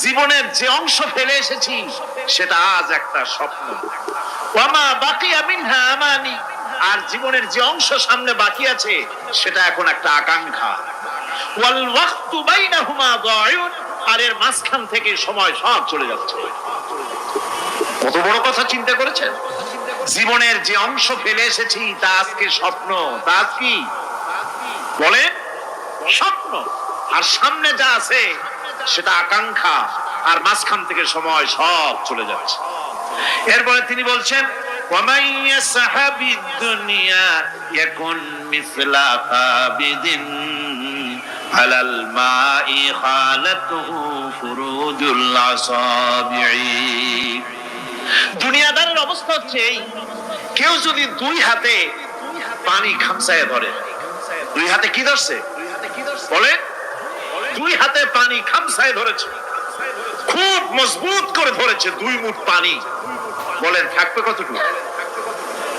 জীবনের যে অংশ ফেলে এসেছি সেটা আজ একটা স্বপ্ন। ওয়া মা বাকিয়া মিনহা আমানি, আর জীবনের যে অংশ সামনে বাকি আছে সেটা এখন একটা আকাঙ্ক্ষা। ওয়াল ওয়াক্তু বাইনাহুমা দাইউন, আর এর মাঝখান থেকে সময় সব চলে যাচ্ছে। কত বড় কথা চিন্তা করেছেন? জীবনের যে অংশ ফেলে এসেছি তা আজকে স্বপ্ন, তা আজ কি বলেন? স্বপ্ন। আর সামনে যা আছে সেটা আকাঙ্ক্ষা, আর মাঝখান থেকে সময় সব চলে যাচ্ছে। এরপরে তিনি বলছেন, ওয়ামাই ইয়াসহাবিদ দুনিয়া ইয়াকুন মিসলা কাবিদিন আলাল মাই খালাতুহু ফুরুজুল আসাবিঈ। দুনিয়াদারের অবস্থা হচ্ছে এই, কেউ যদি দুই হাতে পানি খামসায় ধরে, দুই হাতে কি ধরছে বলেন? দুই হাতে পানি খামসায় ধরেছে, খুব মজবুত করে ধরেছে, 2 মুঠ পানি। বলেন থাকবে কতটুকু?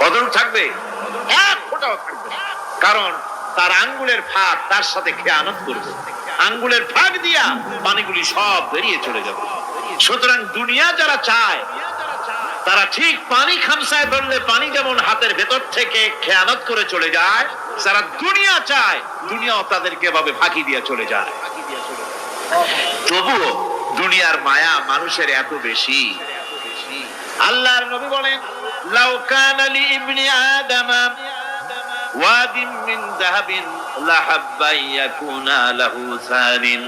কতটুকু থাকবে? 1 ফোঁটাও থাকবে না। কারণ তার আঙ্গুলের ফাঁক তার সাথে খেয়ানত করবে, আঙ্গুলের ফাঁক দিয়া পানিগুলি সব বেরিয়ে চলে যাবে। সুতরাং দুনিয়া যারা চায় তারা ঠিক পানি খামসায় ধরলে পানি যেমন হাতের ভেতর থেকে খেয়ানত করে চলে যায়, যারা দুনিয়া চায় দুনিয়াও তাদেরকে এভাবে ফাঁকি দিয়ে চলে যায়। তবুও দুনিয়ার মায়া মানুষের এত বেশি। আল্লাহর নবী বলেন, লাউ কানা লি ইবনি আদামা ওয়াদিন মিন যাহাবিন লাহাব্বা ইয়াকুনা লাহু সানিন,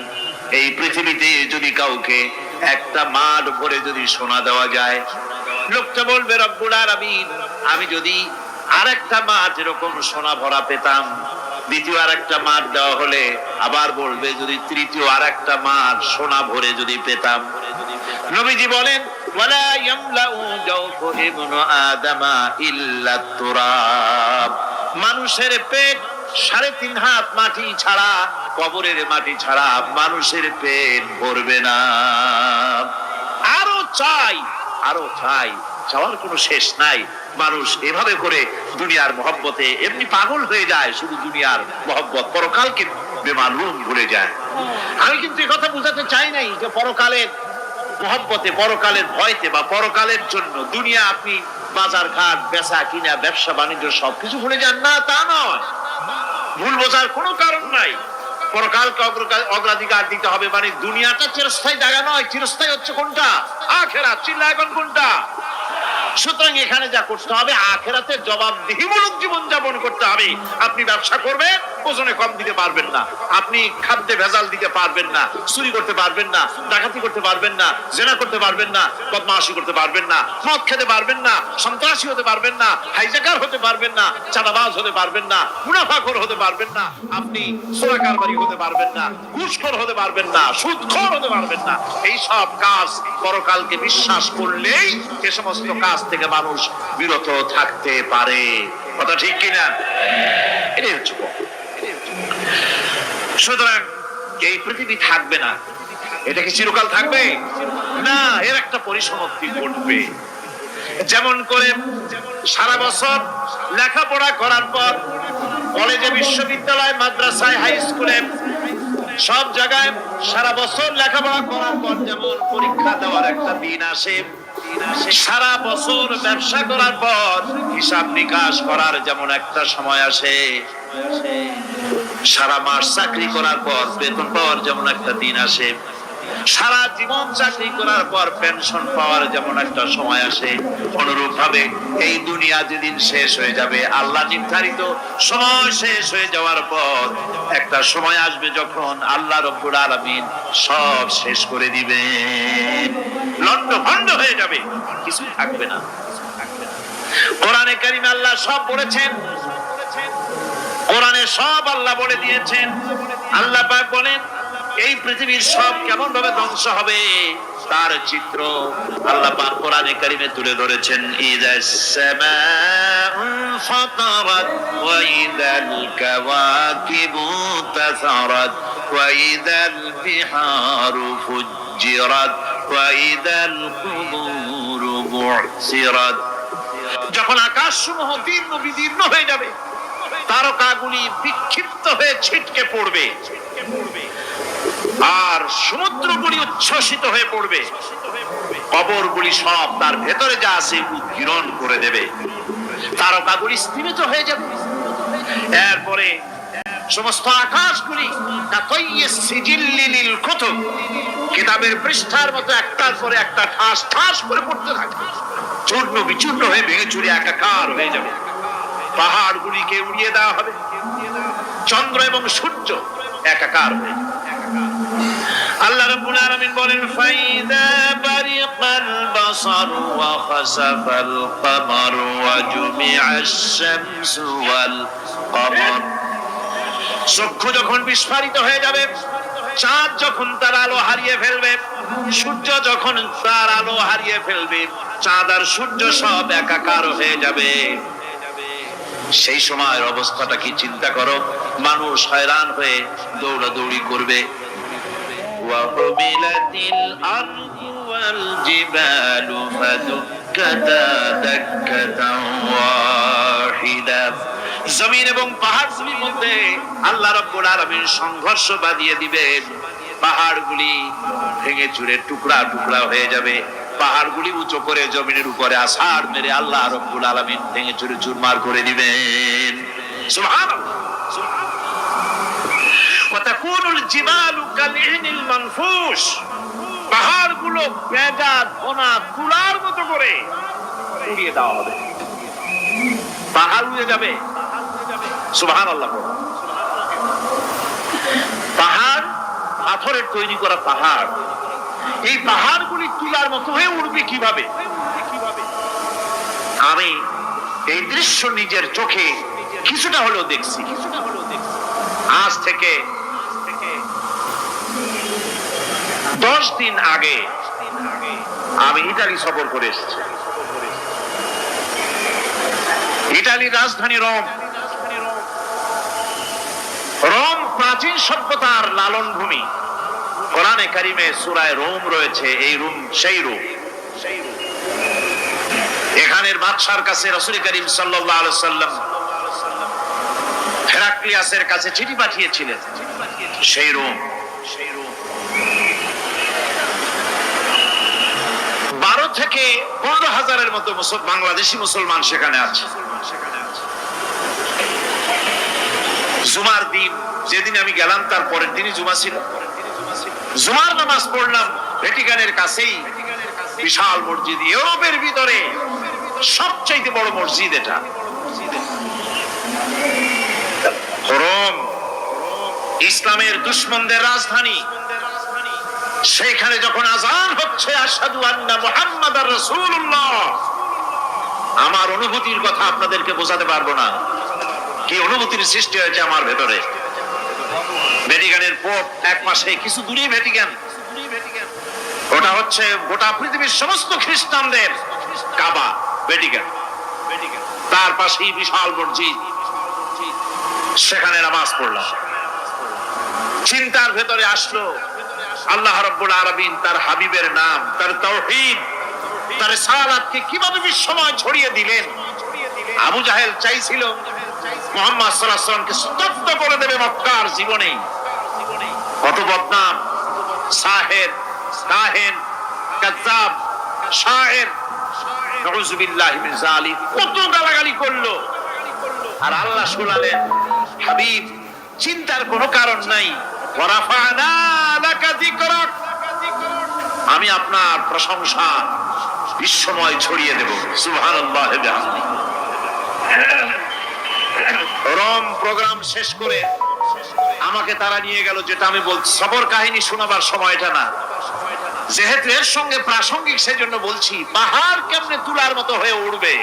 এই পৃথিবীতে যদি কাউকে একটা মাঠ ভরে যদি সোনা দেওয়া যায়, লোকটা বলবে, রব্বুল আলামিন, আমি যদি আরেকটা মাঠ এরকম সোনা ভরা পেতাম দ্বিতীয় আর একটা মাঠ দেওয়া হলে আবার বলবে যদি তৃতীয় আর একটা মাঠ সোনা ভরে যদি পেতাম। নবীজি বলেন ওয়ালা ইয়ামলাউ জাওফু ইবনু আদামা ইল্লা তুরাব, মানুষের পেট 3.5 হাত মাটি ছাড়া, কবরের মাটি ছাড়া মানুষের পেট ভরবে না। আরো চাই, আরো চাই, চাওয়ার কোনো শেষ নাই। মানুষ এভাবে করে দুনিয়ার মহব্বতে এমনি পাগল হয়ে যায়, শুধু দুনিয়ার মহব্বত, পরকালকে বেমালুম ভুলে যায়। আমি কিন্তু এই কথা বোঝাতে চাই নাই যে পরকালের মহব্বতে, পরকালের ভয়তে বা পরকালের জন্য দুনিয়া আপনি বাজার ঘাট বেচা কিনা ব্যবসা বাণিজ্য সবকিছু ভুলে যান না, তা নয়। ভুল বোঝার কোনো কারণ নাই। পরকালকে অগ্রাধিকার দিতে হবে, মানে দুনিয়াটা চিরস্থায়ী জায়গা নয়। চিরস্থায়ী হচ্ছে কোনটা? আখিরাত। চিল্লা এখন কোনটা? সুতরাং এখানে যা করতে হবে, আখিরাতে জবাবদিহিমূলক জীবন যাপন করতে হবে। আপনি ব্যবসা করবেন, ওজনে কম দিতে পারবেন না, আপনি খাদ্যে ভেজাল দিতে পারবেন না, চুরি করতে পারবেন না, ডাকাতি করতে পারবেন না, জেনা করতে পারবেন না, বদমাশি করতে পারবেন না, মদ খেতে পারবেন না, সন্ত্রাসী হতে পারবেন না, হাইজ্যাকার হতে পারবেন না, চাঁদাবাজ হতে পারবেন না, মুনাফাখোর হতে পারবেন না, আপনি চোরা কারবারি হতে পারবেন না, ঘুষখোর হতে পারবেন না, সুদখোর হতে পারবেন না। এই সব কাজ পরকালকে বিশ্বাস করলেই এ সমস্ত কাজ থেকে মানুষ বিরত থাকতে পারে। কথা ঠিক কিনা? এটাই হচ্ছে। সুতরাং এই পৃথিবী থাকবে না, এটা কি চিরকাল থাকবে না? এর একটা পরিসমাপ্তি ঘটবে। যেমন করে সারা বছর লেখাপড়া করার পর কলেজে, বিশ্ববিদ্যালয়, মাদ্রাসায়, হাই স্কুলে, সব জায়গায় সারা বছর লেখাপড়া করার পর যেমন পরীক্ষা দেওয়ার একটা দিন আসে, সারা বছর ব্যবসা করার পর হিসাব নিকাশ করার যেমন একটা সময় আসে, সারা মাস চাকরি করার পর বেতন পাওয়ার যেমন একটা দিন আসে, সারা জীবন চাকরি করার পর পেনশন পাওয়ার যেমন একটা সময় আসে, অনুরূপ ভাবে এই দুনিয়া যেদিন শেষ হয়ে যাবে, আল্লাহ নির্ধারিত সময় শেষ হয়ে যাওয়ার পর একটা সময় আসবে যখন আল্লাহ রব্বুল আলামিন সব শেষ করে দিবেন, লন্ডভন্ড হয়ে যাবে, কিছু থাকবে না। কোরআনে কারিমে আল্লাহ সব বলেছেন, কোরআনে সব আল্লাহ বলে দিয়েছেন। আল্লাহ পাক বলেন এই পৃথিবীর সব কেমন ভাবে ধ্বংস হবে তার চিত্র আল্লাহ পাক কোরআনে কারিমে তুলে ধরেছেন। ইযাস সামাউ ফাতারাত ওয়া ইযাল কাওয়াকিবু তাসারাত ওয়া ইযাল বিহারু ফুজ্জিরাত ওয়া ইযাল কুবুরু বু'সিরাত। যখন আকাশসমূহ দীর্ঘ বিদীর্ণ হয়ে যাবে, তারকাগুলি বিক্ষিপ্ত হয়ে ছিটকে পড়বে, আর সমুদ্রগুলি উচ্ছ্বসিত হয়ে পড়বে, কবরগুলি সব তার ভেতরে যা আছে উদ্গীরণ করে দেবে, তারকাগুলি স্থিমিত হয়ে যাবে। এরপরে সমস্ত আকাশগুলি কিতাবের পৃষ্ঠার মতো একটার পরে একটা ঠাস ঠাস করে পড়তে থাকবে, চূর্ণ বিচূর্ণ হয়ে ভেঙে চুরে একাকার হয়ে যাবে। পাহাড়গুলিকে উড়িয়ে দেওয়া হবে, চন্দ্র এবং সূর্য একাকার হয়ে যাবে। আল্লাহ রাব্বুল আলামিন বলেন ফাইদা বারিকাল বাসার ওয়া খাসাফাল কমার ওয়া জুমিআশ শামসু ওয়াল কমার। চক্ষু যখন বিস্ফারিত হয়ে যাবে, চাঁদ যখন তার আলো হারিয়ে ফেলবে, সূর্য যখন তার আলো হারিয়ে ফেলবে, চাঁদ আর সূর্য সব একাকার হয়ে যাবে, সেই সময়ের অবস্থাটা কি চিন্তা করো। মানুষ হয়রান হয়ে দৌড়াদৌড়ি করবে। وحملت الأرض والجبال فدكتا دكة واحدة। জমিন এবং পাহাড়গুলির মধ্যে আল্লাহ রাব্বুল আলামিন সংঘর্ষ বাঁধিয়ে দিবেন, পাহাড়গুলি ভেঙে চুরে টুকরা টুকরা হয়ে যাবে, পাহাড়গুলি উঁচু করে জমিনের উপরে আছাড় মেরে আল্লাহ রাব্বুল আলামিন ভেঙে চুরে চুরমার করে দিবেন। সুবহানাল্লাহ। ওয়াতাকুনুল জিবালু কালইহনিল মানফুশ। পাহাড়গুলো ভেজা ধোনা তুলার মতো করে উড়িয়ে দেওয়া হবে, পাহাড় উড়ে যাবে। সুবহানাল্লাহ। পাহাড় পাথরের তৈরি করা পাহাড়, এই পাহাড়গুলি তুলার মতো হয়ে উড়বে কিভাবে? আমি এই দৃশ্য নিজের চোখে কিছুটা হলেও দেখছি। আজ থেকে 10 দিন আগে আমি ইতালি সফর করে এসেছি। ইতালির রাজধানী রোম। রোম প্রাচীন সভ্যতার লালন ভূমি। কোরআনে কারিমে সূরায়ে রোম রয়েছে। এই রোম সেই রোম। এখানের বাদশার কাছে রাসূল করিম সাল্লাল্লাহু আলাইহি সাল্লাম হেরাক্লিয়াসের কাছে চিঠি পাঠিয়েছিলেন। সেই রোম 12 থেকে 15 হাজারের মতো বাংলাদেশি মুসলমান সেখানে আছে। জুমার দিন, যেদিন আমি গেলাম তার পরের দিনই জুমা ছিল। জুমার নামাজ পড়লাম ভ্যাটিকানের কাছেই বিশাল মসজিদ, ইউরোপের ভিতরে সবচেয়ে বড় মসজিদ এটা। রোম ইসলামের দুশমনদের রাজধানী। সেইখানে যখন আযান হচ্ছে আশহাদু আন্না মুহাম্মাদার রাসূলুল্লাহ, আমার অনুভূতির কথা আপনাদেরকে বোঝাতে পারবো না, কি অনুভূতির সৃষ্টি হয়েছে আমার ভেতরে। ভ্যাটিকানের পোপ এক মাসে কিছু দূরেই ভ্যাটিকান, ওটা হচ্ছে গোটা পৃথিবীর সমস্ত খ্রিস্টানদের কাবা ভ্যাটিকান। তার পাশেই বিশাল মসজিদ, সেখানে নামাজ পড়লাম। চিন্তার ভেতরে আসলো আল্লাহ রাব্বুল আলামিন তার হাবিবের নাম, তার তাওহীদ, তার রিসালাতকে কিভাবে বিশ্বময় ছড়িয়ে দিলেন। আবু জাহেল চাইছিল মুহাম্মদ সাল্লাল্লাহু আলাইহি ওয়াসাল্লামকে স্তব্ধ করে দেবে মক্কার জীবনে। কত বদনাম, সাহের, কাহেন, কাযযাব, শায়ের, নাউযুবিল্লাহি মিন যালিক, কত গালাগালি করলো। আর আল্লাহ শুনালেন, হাবিব চিন্তার কোনো কারণ নাই, ওয়ারাফা'না লাকা যিকরাক, আমি আপনার প্রশংসা বিশ্বময় ছড়িয়ে দেব। সুবহানাল্লাহি ওয়া বিহামদিহি। রোম প্রোগ্রাম শেষ করে আমাকে তারা নিয়ে গেল, যেটা আমি বলছি সফর কাহিনী শোনাবার সময় এটা না, যেহেতু এর সঙ্গে প্রাসঙ্গিক সেজন্য বলছি। পাহাড় কেমনে তুলার মতো হয়ে উঠবে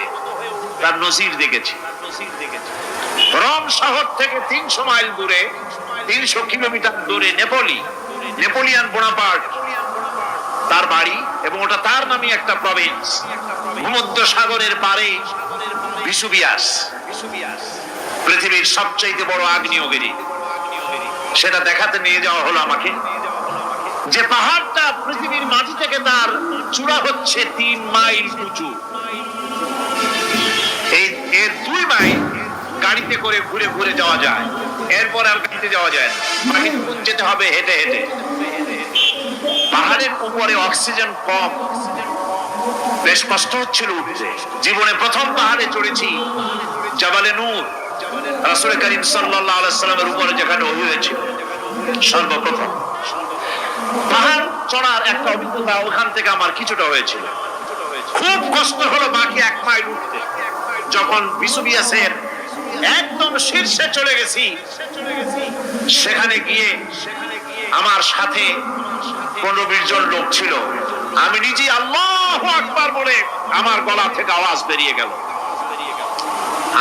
তার নজির দেখেছি। রোম শহর থেকে 300 মাইল দূরে, 300 কিলোমিটার দূরে নেপোলিয়ান বোনাপার্ট তার বাড়ি, এবং ওটা তার নামে একটা প্রভিন্স। ভূমধ্য সাগরের পারে ভিসুভিয়াস, পৃথিবীর সবচেয়ে বড় আগ্নেয়গিরি। সেটা দেখাতে নিয়ে যাওয়া হলো আমাকে। যে পাহাড়টা পৃথিবীর মাটি থেকে তার চূড়া হচ্ছে 3 মাইল উঁচু। এর 2 মাইল গাড়িতে করে ঘুরে ঘুরে যাওয়া যায়, এরপর আর গাড়িতে যাওয়া যায় না, মাটির যেতে হবে হেঁটে হেঁটে। পাহাড়ের উপরে অক্সিজেন কম, বেশ কষ্ট হচ্ছিল উঠতে। জীবনে প্রথম পাহাড়ে চড়েছি, জাবালে নূর, রাসূল করিম সাল্লাল্লাহু আলাইহি সাল্লামের উপরে যেখানে ওহী হয়েছিল সর্বপ্রথম। পাহাড় চড়ার একটা অভিজ্ঞতা ওখান থেকে আমার কিছুটা হয়েছিল। খুব কষ্ট হলো বাকি 1 মাইল উঠতে। যখন ভিসুভিয়াসের একদম শীর্ষে চলে গেছি, সেখানে গিয়ে আমার সাথে 15-20 জন লোক ছিল। আমি নিজে আল্লাহু আকবার বলে আমার গলা থেকে আওয়াজ বেরিয়ে গেল।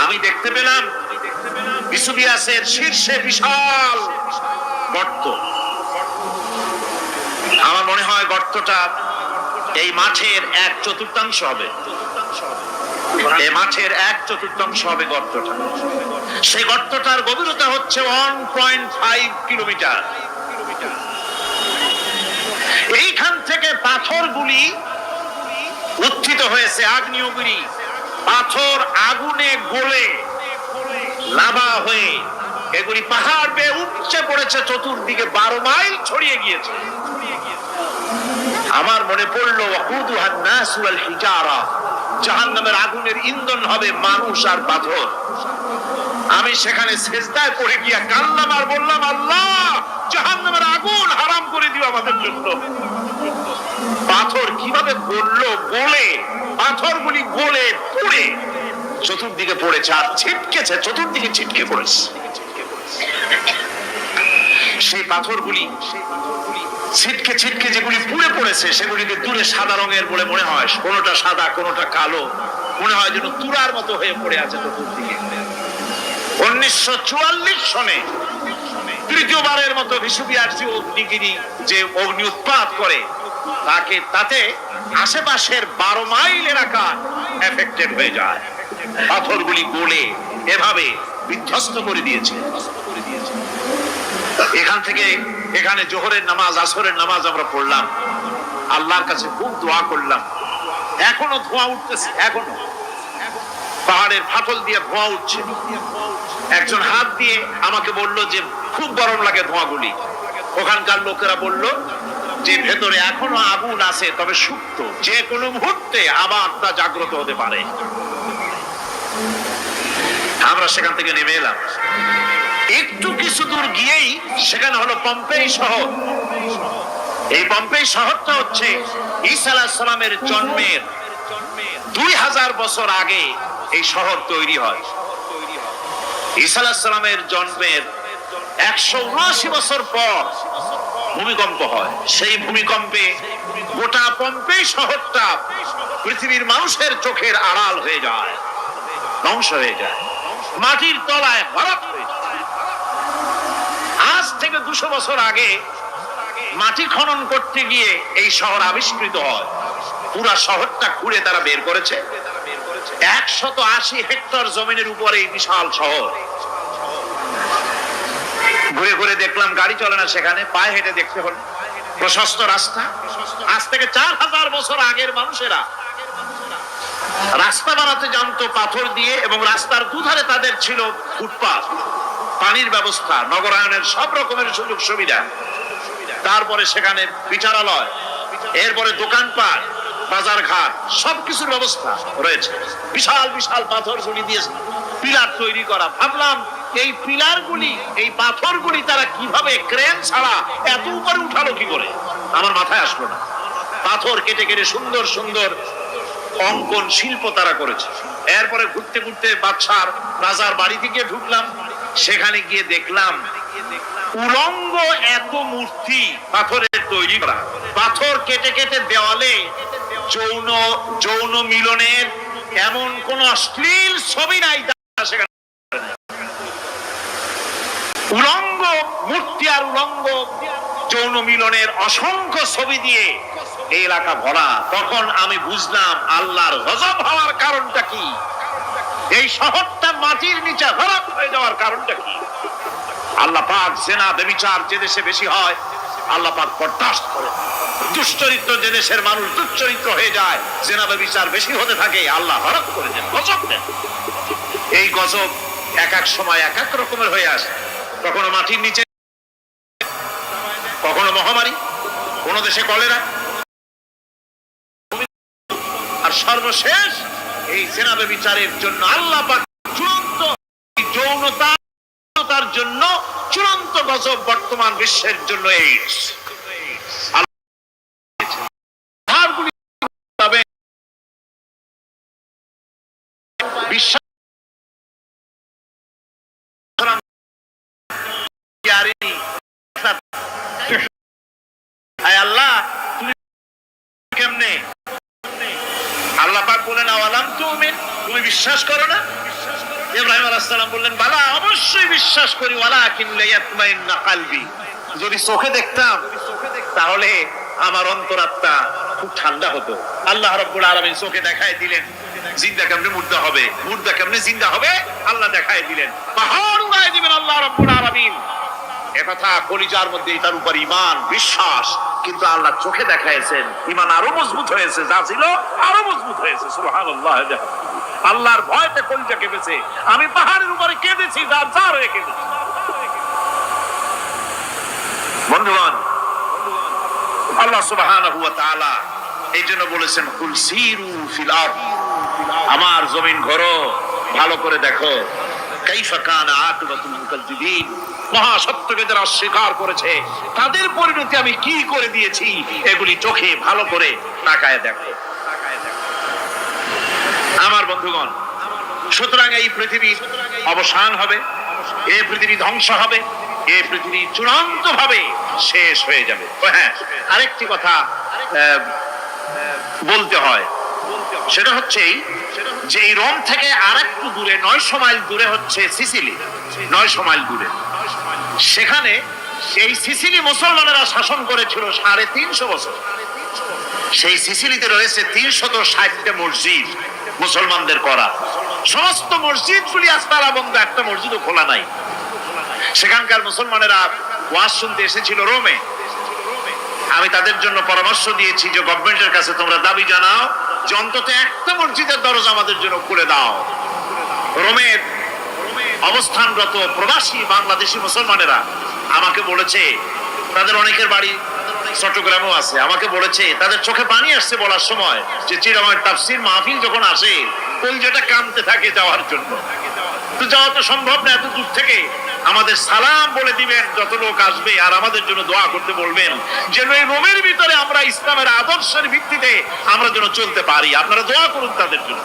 আমি দেখতে পেলাম ভিসুভিয়াসের শীর্ষে বিশাল গর্ত। আমার মনে হয় গর্তটা এই মাঠের 1/4 হবে। এই মাঠের 1/4 হবে গর্তটা। সেই গর্তটার গভীরতা হচ্ছে 1.5 কিলোমিটার। এইখান থেকে পাথরগুলি উত্থিত হয়েছে, আগ্নেয়গিরি পাথর আগুনে গলে লাভা হয়ে এগুলি পাহাড় বেয়ে উপচে পড়েছে, চতুর্দিকে 12 মাইল ছড়িয়ে গিয়েছে। আমার মনে পড়লো ওয়াকুদুহান নাস ওয়াল হিজারা, জাহান্নামের আগুনের ইন্ধন হবে মানুষ আর পাথর। আমি সেখানে সিজদায় পড়ে গিয়ে কান্নাম আর বললাম, আল্লাহ জাহান্নামের আগুন হারাম করে দিও আমাদের জন্য। পাথর কিভাবে গললো, গলে পাথরগুলি গলে পুড়ে চতুর্দিকে পড়েছে আর ছিটকেছে, চতুর্দিকে ছিটকে পড়েছে। সেই পাথরগুলি ছিটকে ছিটকে যেগুলি পুড়ে পড়েছে সেগুলিকে দূরে সাদা রঙের বলে মনে হয়, কোনোটা সাদা কোনোটা কালো, মনে হয় যেন তুলার মতো হয়ে পড়ে আছে চতুর্দিকে। 1944 সনে তৃতীয়বারের মতো বিশ্ববিয়ার্সী অগ্নিগিরি যে অগ্নি উৎপাত করে তাতে আশেপাশের 12 মাইল এলাকা এফেক্টেড হয়ে যায়। পাথরগুলি গলে এভাবে বিধ্বস্ত করে দিয়েছে। এখান থেকে এখানে জোহরের নামাজ, আসরের নামাজ আমরা পড়লাম, আল্লাহর কাছে খুব দোয়া করলাম। এখনো ধোঁয়া উঠতেছে, এখনো পাহাড়ের ফাটল দিয়ে ধোঁয়া উঠছে। একজন হাত দিয়ে আমাকে বলল যে খুব গরম লাগে ধোঁয়াগুলি। ওখানকার লোকেরা বলল যে ভেতরে এখনো আগুন আছে, তবে সুপ্ত, যে কোনো মুহূর্তে আবার তা জাগ্রত হতে পারে। আমরা সেখান থেকে নেমে এলাম। একটু কিছু দূর গিয়েই সেখানে হলো পম্পেই শহর। এই পম্পেই শহরটা হচ্ছে ঈসা আলাইহিস সালামের জন্মের 2000 বছর আগে এই শহর তৈরি হয়। ঈসা আলাইহিস সালামের জন্মের 179 বছর পর ভূমিকম্প হয়। সেই ভূমিকম্পে গোটা পম্পেই শহরটা পৃথিবীর মানুষের চোখের আড়াল হয়ে যায়, ধ্বংস হয়ে যায়, মাটির তলায় ভরাট হয়ে যায়। আজ থেকে 200 বছর আগে মাটি খনন করতে গিয়ে এই শহর আবিষ্কৃত হয়। পুরা শহরটা খুঁড়ে তারা বের করেছে। 180 হেক্টর জমিনের উপরে এই বিশাল শহর। ঘুরে ঘুরে দেখলাম গাড়ি চলে না সেখানে, পায়ে হেঁটে দেখতে হলো। প্রশস্ত রাস্তা। আজ থেকে 4000 বছর আগের মানুষেরা রাস্তা বানাতে জানতো পাথর দিয়ে, এবং রাস্তার দুধারে তাদের ছিল ফুটপাত, পানির ব্যবস্থা, নগরায়নের সব রকমের সুযোগ সুবিধা। তারপরে সেখানে বিচারালয়, এরপরে দোকানপাট, বাজার ঘাট, সবকিছুর ব্যবস্থা রয়েছে। বিশাল বিশাল পাথর গুলি দিয়ে পিলার তৈরি করা। ভাবলাম এই পিলারগুলি, এই পাথরগুলি তারা কিভাবে ক্রেন ছাড়া এত উপরে উঠালো কি করে, আমার মাথায় আসলো না। পাথর কেটে কেটে সুন্দর সুন্দর অঙ্কন শিল্প তারা করেছে। এরপরে ঘুরতে ঘুরতে বাদশার রাজার বাড়ি থেকে ঢুকলাম। সেখানে গিয়ে দেখলাম উলঙ্গ এত মূর্তি পাথরের তৈরি করা। পাথর কেটে কেটে দেওয়ালে যৌন মিলনের এমন কোন অশ্লীল ছবি নাই সেখানে। উলঙ্গ মূর্তি আর উলঙ্গ যৌন মিলনের অসংখ্য ছবি দিয়ে এই এলাকা ভরা। তখন আমি বুঝলাম আল্লাহর গজব হওয়ার কারণটা কি, এই শহরটা মাটির নিচে ভরাট হয়ে যাওয়ার কারণটা কি। আল্লাহ পাক জেনা ব্যভিচার যে দেশে বেশি হয় আল্লাহ পাক বরদাস্ত করে। দুশ্চরিত্র যে দেশের মানুষ দুশ্চরিত্র হয়ে যায়, জেনা ব্যভিচার বেশি হতে থাকে, আল্লাহ হরক করে দেন, গজব দেন। এই গজব এক এক সময় এক এক রকমের হয়ে আসে। কখনো মাটির নিচে, কখনো মহামারী, কোন দেশে কলেরা, আর সর্বশেষ এই জেনা ব্যভিচারের জন্য আল্লাহ পাক চূড়ান্ত যৌনতার জন্য চূড়ান্ত গজব বর্তমান বিশ্বের জন্য এইডস। আল্লাহ কেমনে? আল্লাহ পাক বলেন আওয়ালাম তুমিন, তুমি বিশ্বাস করো না? ইব্রাহিম আলাইহিস সালাম বললেন বালা, অবশ্যই বিশ্বাস করি, ওয়ালাকিন লিয়াতমাইন্না কলবি। যদি চোখে দেখতাম তাহলে আমার অন্তরাত্মা খুব ঠান্ডা হতো। আল্লাহ রাব্বুল আলামিন চোখে দেখায় দিলেন জিন্দা কেমনে মুর্দা হবে, মুর্দা কেমনে জিন্দা হবে, আল্লাহ দেখায় দিলেন। পাহাড় উড়ায় দিবেন আল্লাহ রাব্বুল আলামিন। একথা কলিজার মধ্যে এটার উপর ঈমান বিশ্বাস, কিন্তু আল্লাহ চোখে দেখাইছেন, ঈমান আরো মজবুত হয়েছে, যা ছিল আরো মজবুত হয়েছে। সুবহানাল্লাহ। আল্লাহর ভয়তে কলিজা কেঁদেছে। আমি পাহাড়ের উপরে কেঁদেছি, যার যার হয়ে কেঁদেছি। বন্ধুগণ, আল্লাহ সুবহানাহু ওয়া তাআলা এই জন্য বলেছেন কুল সিরু ফিল আরদ, আমার জমিন ঘোরো, ভালো করে দেখো, কাইফা কানা আকিবাতুল মুকাজ্জিবিন, মহা সত্যকে যারা অস্বীকার করেছে তাদের পরিণতি আমি কি করে দিয়েছি, এগুলি চোখে ভালো করে তাকায় দেখো। আমার বন্ধুগণ, সুতরাং এই পৃথিবীর অবসান হবে, এই পৃথিবী ধ্বংস হবে, এই পৃথিবী চূড়ান্ত ভাবে শেষ হয়ে যাবে। হ্যাঁ, আরেকটি কথা বলতে হয়, সেটা হচ্ছে যে এই রোম থেকে আর একটু দূরে 900 মাইল দূরে হচ্ছে সিসিলি, 900 মাইল দূরে। সেখানে সেই সিসিলি মুসলমানেরা শাসন করেছিল 350 বছর। সেই সিসিলিতে রয়েছে 360টা মসজিদ মুসলমানদের করা। সমস্ত মসজিদগুলি আজ তালা বন্ধ, একটা মসজিদও খোলা নাই। সেখানকার মুসলমানেরা ওয়াজ শুনতে এসেছিল রোমে। আমি তাদের জন্য পরামর্শ দিয়েছি যে গভর্নমেন্টের কাছে তোমরা দাবি জানাও যে অন্তত একটা মসজিদের দরজা আমাদের জন্য খুলে দাও। রোমের অবস্থানরত প্রবাসী বাংলাদেশি মুসলমানেরা আমাকে বলেছে, তাদের অনেকের বাড়ি চট্টগ্রামেও আছে, আমাকে বলেছে তাদের চোখে পানি আসছে বলার সময় যে চিরাময় তাফসীর মাহফিল যখন আসে কলজাটা কাঁদতে থাকে যাওয়ার জন্য। তো যাওয়া তো সম্ভব না, এত দূর থেকে আমাদের সালাম বলে দিবেন যত লোক আসবে, আর আমাদের জন্য দোয়া করতে বলবেন যেন এই রোমের ভিতরে আমরা ইসলামের আদর্শের ভিত্তিতে আমরা যেন চলতে পারি। আপনারা দোয়া করুন তাদের জন্য।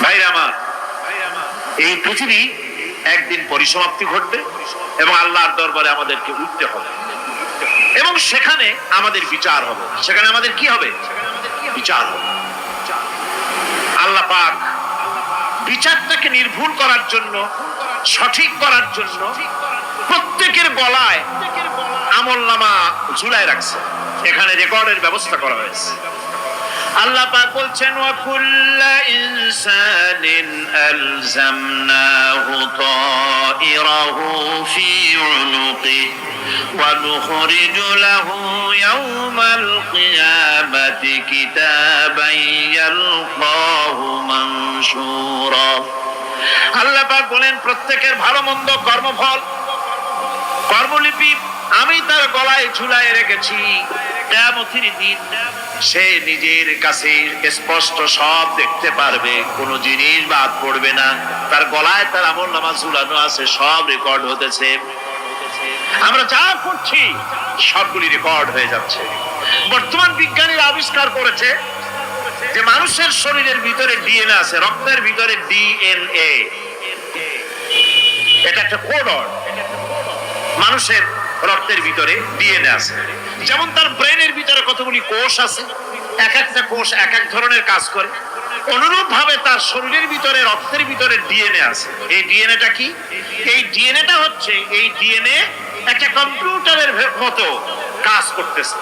ভাইরা আমার, এই পৃথিবী একদিন পরিসমাপ্তি ঘটবে এবং আল্লাহর দরবারে আমাদেরকে উঠতে হবে এবং সেখানে আমাদের বিচার হবে। সেখানে আমাদের কি হবে? বিচার হবে। আল্লাহ পাক বিচারটাকে নির্ভুল করার জন্য, সঠিক করার জন্য প্রত্যেকের গলায় আমলনামা ঝুলায় রাখছে। এখানে রেকর্ডের ব্যবস্থা করা হয়েছে। আল্লাহ পাক বলছেন ওয়া কুল্লা ইনসানিন আলজামনাহু তাইরাহু ফি উনুকি ওয়া নুখরিজু লাহু ইয়াওমাল কিয়ামাতি কিতাবান ইয়ালকাহু মানশুরা। আল্লাহ পাক বলেন প্রত্যেকের ভালো মন্দ কর্মফল, কর্মলিপি আমি তার গলায় ঝুলায় রেখেছি। কিয়ামতের দিন সে নিজের কাছে স্পষ্ট সব দেখতে পারবে, কোনো জিনিস বাদ পড়বে না। তার গলায় তার আমলনামা ঝুলানো আছে, সব রেকর্ড হতেছে। আমরা যা করছি সবগুলি রেকর্ড হয়ে যাচ্ছে। বর্তমান বিজ্ঞানীরা আবিষ্কার করেছে যে মানুষের শরীরের ভিতরে ডিএনএ আছে, রক্তের ভিতরে ডিএনএ। এটা একটা কোডর। মানুষের রক্তের ভিতরে ডিএনএ আছে। যেমন তার ব্রেনের ভিতরে কতগুলি কোষ আছে, এক একটা কোষ এক এক ধরনের কাজ করে, অনুরূপ ভাবে তার শরীরের ভিতরে রক্তের ভিতরে ডিএনএ আছে। এই ডিএনএটা কি? এই ডিএনএটা হচ্ছে, এই ডিএনএ একটা কম্পিউটারের মতো কাজ করতেছে।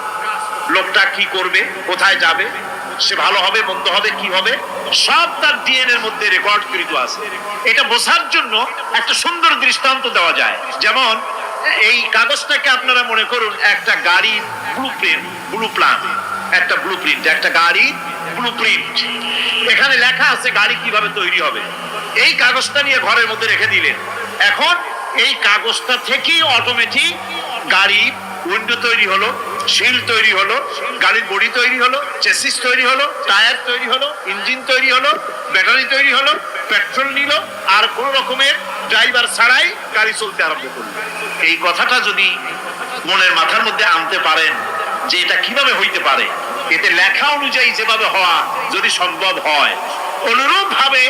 লোকটা কি করবে, কোথায় যাবে, সে ভালো হবে মন্দ হবে কি হবে, সব তার ডিএনএ এর মধ্যে রেকর্ড কৃত আছে। এটা বোঝার জন্য একটা সুন্দর দৃষ্টান্ত দেওয়া যায়। যেমন এই কাগজটাকে আপনারা মনে করুন একটা গাড়ির ব্লুপ্রিন্ট, একটা ব্লুপ্রিন্ট, একটা গাড়ির ব্লুপ্রিন্ট। এখানে লেখা আছে গাড়ি কিভাবে তৈরি হবে। এই কাগজটা নিয়ে ঘরের মধ্যে রেখে দিলেন। এখন এই কাগজটা থেকেই অটোমেটিক গাড়ির উইন্ডো তৈরি হলো, শিল তৈরি হলো, গাড়ির বডি তৈরি হলো, চেসিস তৈরি হলো, টায়ার তৈরি হলো, ইঞ্জিন তৈরি হলো, ব্যাটারি তৈরি হলো, পেট্রোল নিল, আর কোন রকমের ড্রাইভার ছাড়াই গাড়ি চলতে আরম্ভ করলো। এই কথাটা যদি মনের মাথার মধ্যে আনতে পারেন যে এটা কিভাবে হইতে পারে, এতে লেখা অনুযায়ী যেভাবে হওয়া যদি সম্ভব হয়, অনুরূপ ভাবে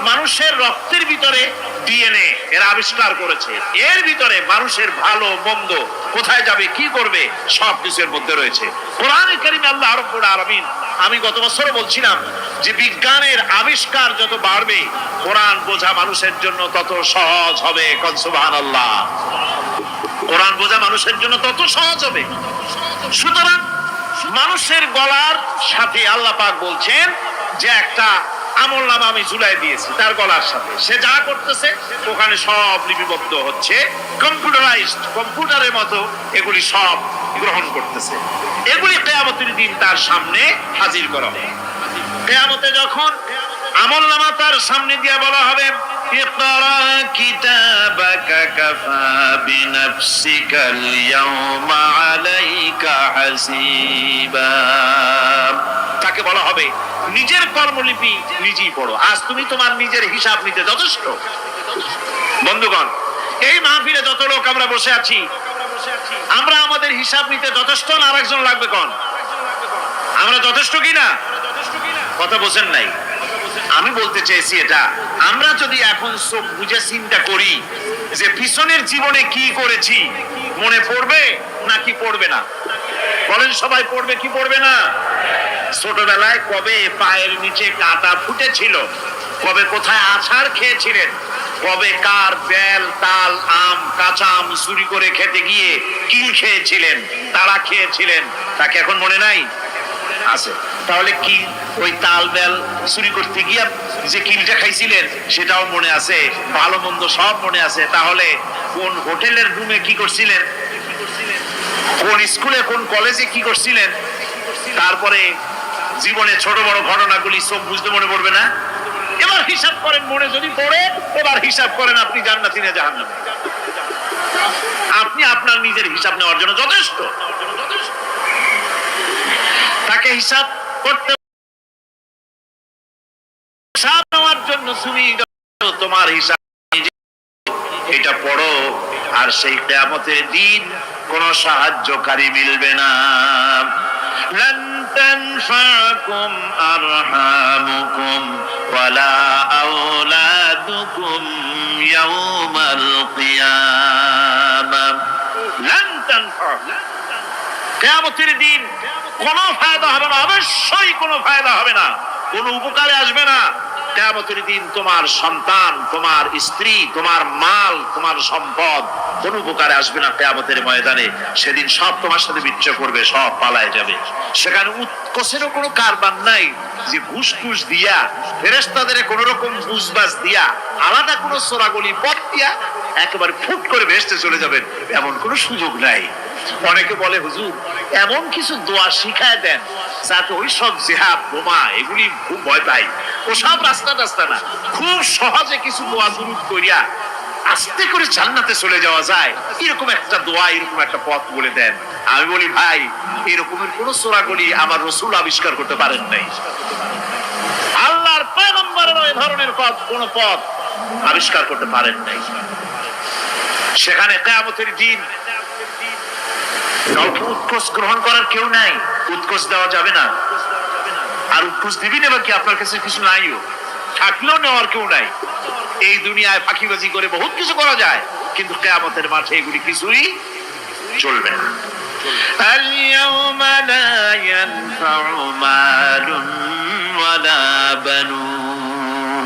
মানুষের রক্তের ভিতরে ডিএনএ এরা আবিষ্কার করেছে। এর ভিতরে মানুষের ভালো মন্দ, কোথায় যাবে কি করবে, সব কিছুর মধ্যে রয়েছে। কোরআনে কারীমে আল্লাহ রাব্বুল আলামিন, আমি গত বছর বলছিলাম যে বিজ্ঞানের আবিষ্কার যত বাড়বে কোরআন বোঝা মানুষের জন্য তত সহজ হবে। সুবহানাল্লাহ। কোরআন বোঝা মানুষের জন্য তত সহজ হবে। সুতরাং মানুষের গলার সাথে আল্লাহ পাক বলছেন যে একটা আমলনামা আমি ঝুলাই দিয়েছি তার গলার সাথে। সে যা করতেছে ওখানে সব লিপিবদ্ধ হচ্ছে, কম্পিউটারাইজড, কম্পিউটারের মতো এগুলি সব গ্রহণ করতেছে। এগুলি কিয়ামতের দিন তার সামনে হাজির করা হবে। কিয়ামতে যখন আমলনামা তার সামনে দিয়ে বলা হবে ইকরা কিতাবাকা কাফা বিনাফসিকাল ইয়াওমা আলাইকা হাসিবা, তাকে বলা হবে নিজের কর্মলিপি নিজেই পড়ো, আজ তুমি তোমার নিজের হিসাব নিতে যথেষ্ট। বন্ধুগণ, এই মাহফিলে যত লোক আমরা বসে আছি, আমরা আমাদের হিসাব নিতে যথেষ্ট না আরেকজন লাগবে? কোন আমরা যথেষ্ট কিনা? কথা বোঝেন নাই। আমি বলতে চেয়েছি এটা, আমরা যদি এখন চোখ বুঝে চিন্তা করি যে পিছনের জীবনে কি করেছি, মনে পড়বে নাকি পড়বে না? বলেন সবাই, পড়বে কি পড়বে না? ছোটবেলায় কবে পায়ের নিচে কাঁটা ফুটেছিল, কবে কোথায় আছাড় খেয়েছিলেন, কবে কার বেল তাল আম কাঁচা আম চুরি করে খেতে গিয়ে কিল খেয়েছিলেন, তারা খেয়েছিলেন, তাকে এখন মনে নাই? আছে। তাহলে কি ওই তাল বেল চুরি করতে গিয়ে যে কিলটা খাইছিলেন সেটাও মনে আছে, ভালো মন্দ সব মনে আছে। তাহলে কোন হোটেলের রুমে কি করছিলেন, কোন স্কুলে কোন কলেজে কি করছিলেন, তারপরে জীবনে ছোট বড় ঘটনাগুলি সব বুঝতে মনে পড়বে না? এবার হিসাব করেন, মনে যদি পড়ে এবার হিসাব করেন আপনি জান্নাতি না জাহান্নামী। আপনি আপনার নিজের হিসাব নেওয়ার জন্য যথেষ্ট। তাকে হিসাব করতে হিসাব নেওয়ার জন্য তুমি তোমার হিসাব এটা পড়ো, আর সেই কিয়ামতের দিন কোন সাহায্যকারী মিলবে না। لن تنفعكم أرحامكم ولا أولادكم يوم القيامة لن تنفعكم কিয়ামতের দিন কোনো ফায়দা হবে না, অবশ্যই কোনো ফায়দা হবে না, কোনো উপকারে আসবে না। কিয়ামতের দিন তোমার সন্তান, তোমার স্ত্রী, তোমার মাল, তোমার সম্পদ কোনো উপকারে আসবে না। কিয়ামতের ময়দানে সেদিন সব তোমার সাথে বিচ্ছেদ করবে, সব পালায় যাবে। সেখানে উৎকোষেরও কোনো কারবার নাই যে ঘুষ টুস দিয়া ফেরেশতাদের কোন রকম বুঝবাজ দিয়া আলাদা কোনো চোরাগলি পথ দিয়া একেবারে ফুট করে ভেস্তে চলে যাবেন, এমন কোনো সুযোগ নাই। অনেকে বলে হুজুর এমন কিছু দোয়া শিখায় দেন যাতে ওই সব জিহাদ বোমা এগুলি খুব ভয় পাই, ওসব রাস্তা না, খুব সহজে কিছু দোয়া দুরূদ করিয়া আস্তে করে জান্নাতে চলে যাওয়া যায়, এরকম একটা দোয়া, এরকম একটা পথ বলে দেন। আমি বলি ভাই এরকমের কোন চোরাগলি আমার রাসূল আবিষ্কার করতে পারেন নাই, আল্লাহর পয়গম্বরের এই ধরনের পথ কোন পথ আবিষ্কার করতে পারেন নাই। সেখানে কিয়ামতের দিন কাউকে উৎকোষ গ্রহণ করার কেউ নাই, উৎকোষ দেওয়া যাবে না। আর উৎকোষ দিবি না কি, আপনার কাছে কিছু নাইও, থাকলেও নেওয়ার কেউ নাই। এই দুনিয়ায় ফাঁকিবাজি করে বহুত কিছু করা যায়, কিন্তু কিয়ামতের মাঠে এগুলি কিছুই চলবে না। اليوم لا ينفع مال ولا بنون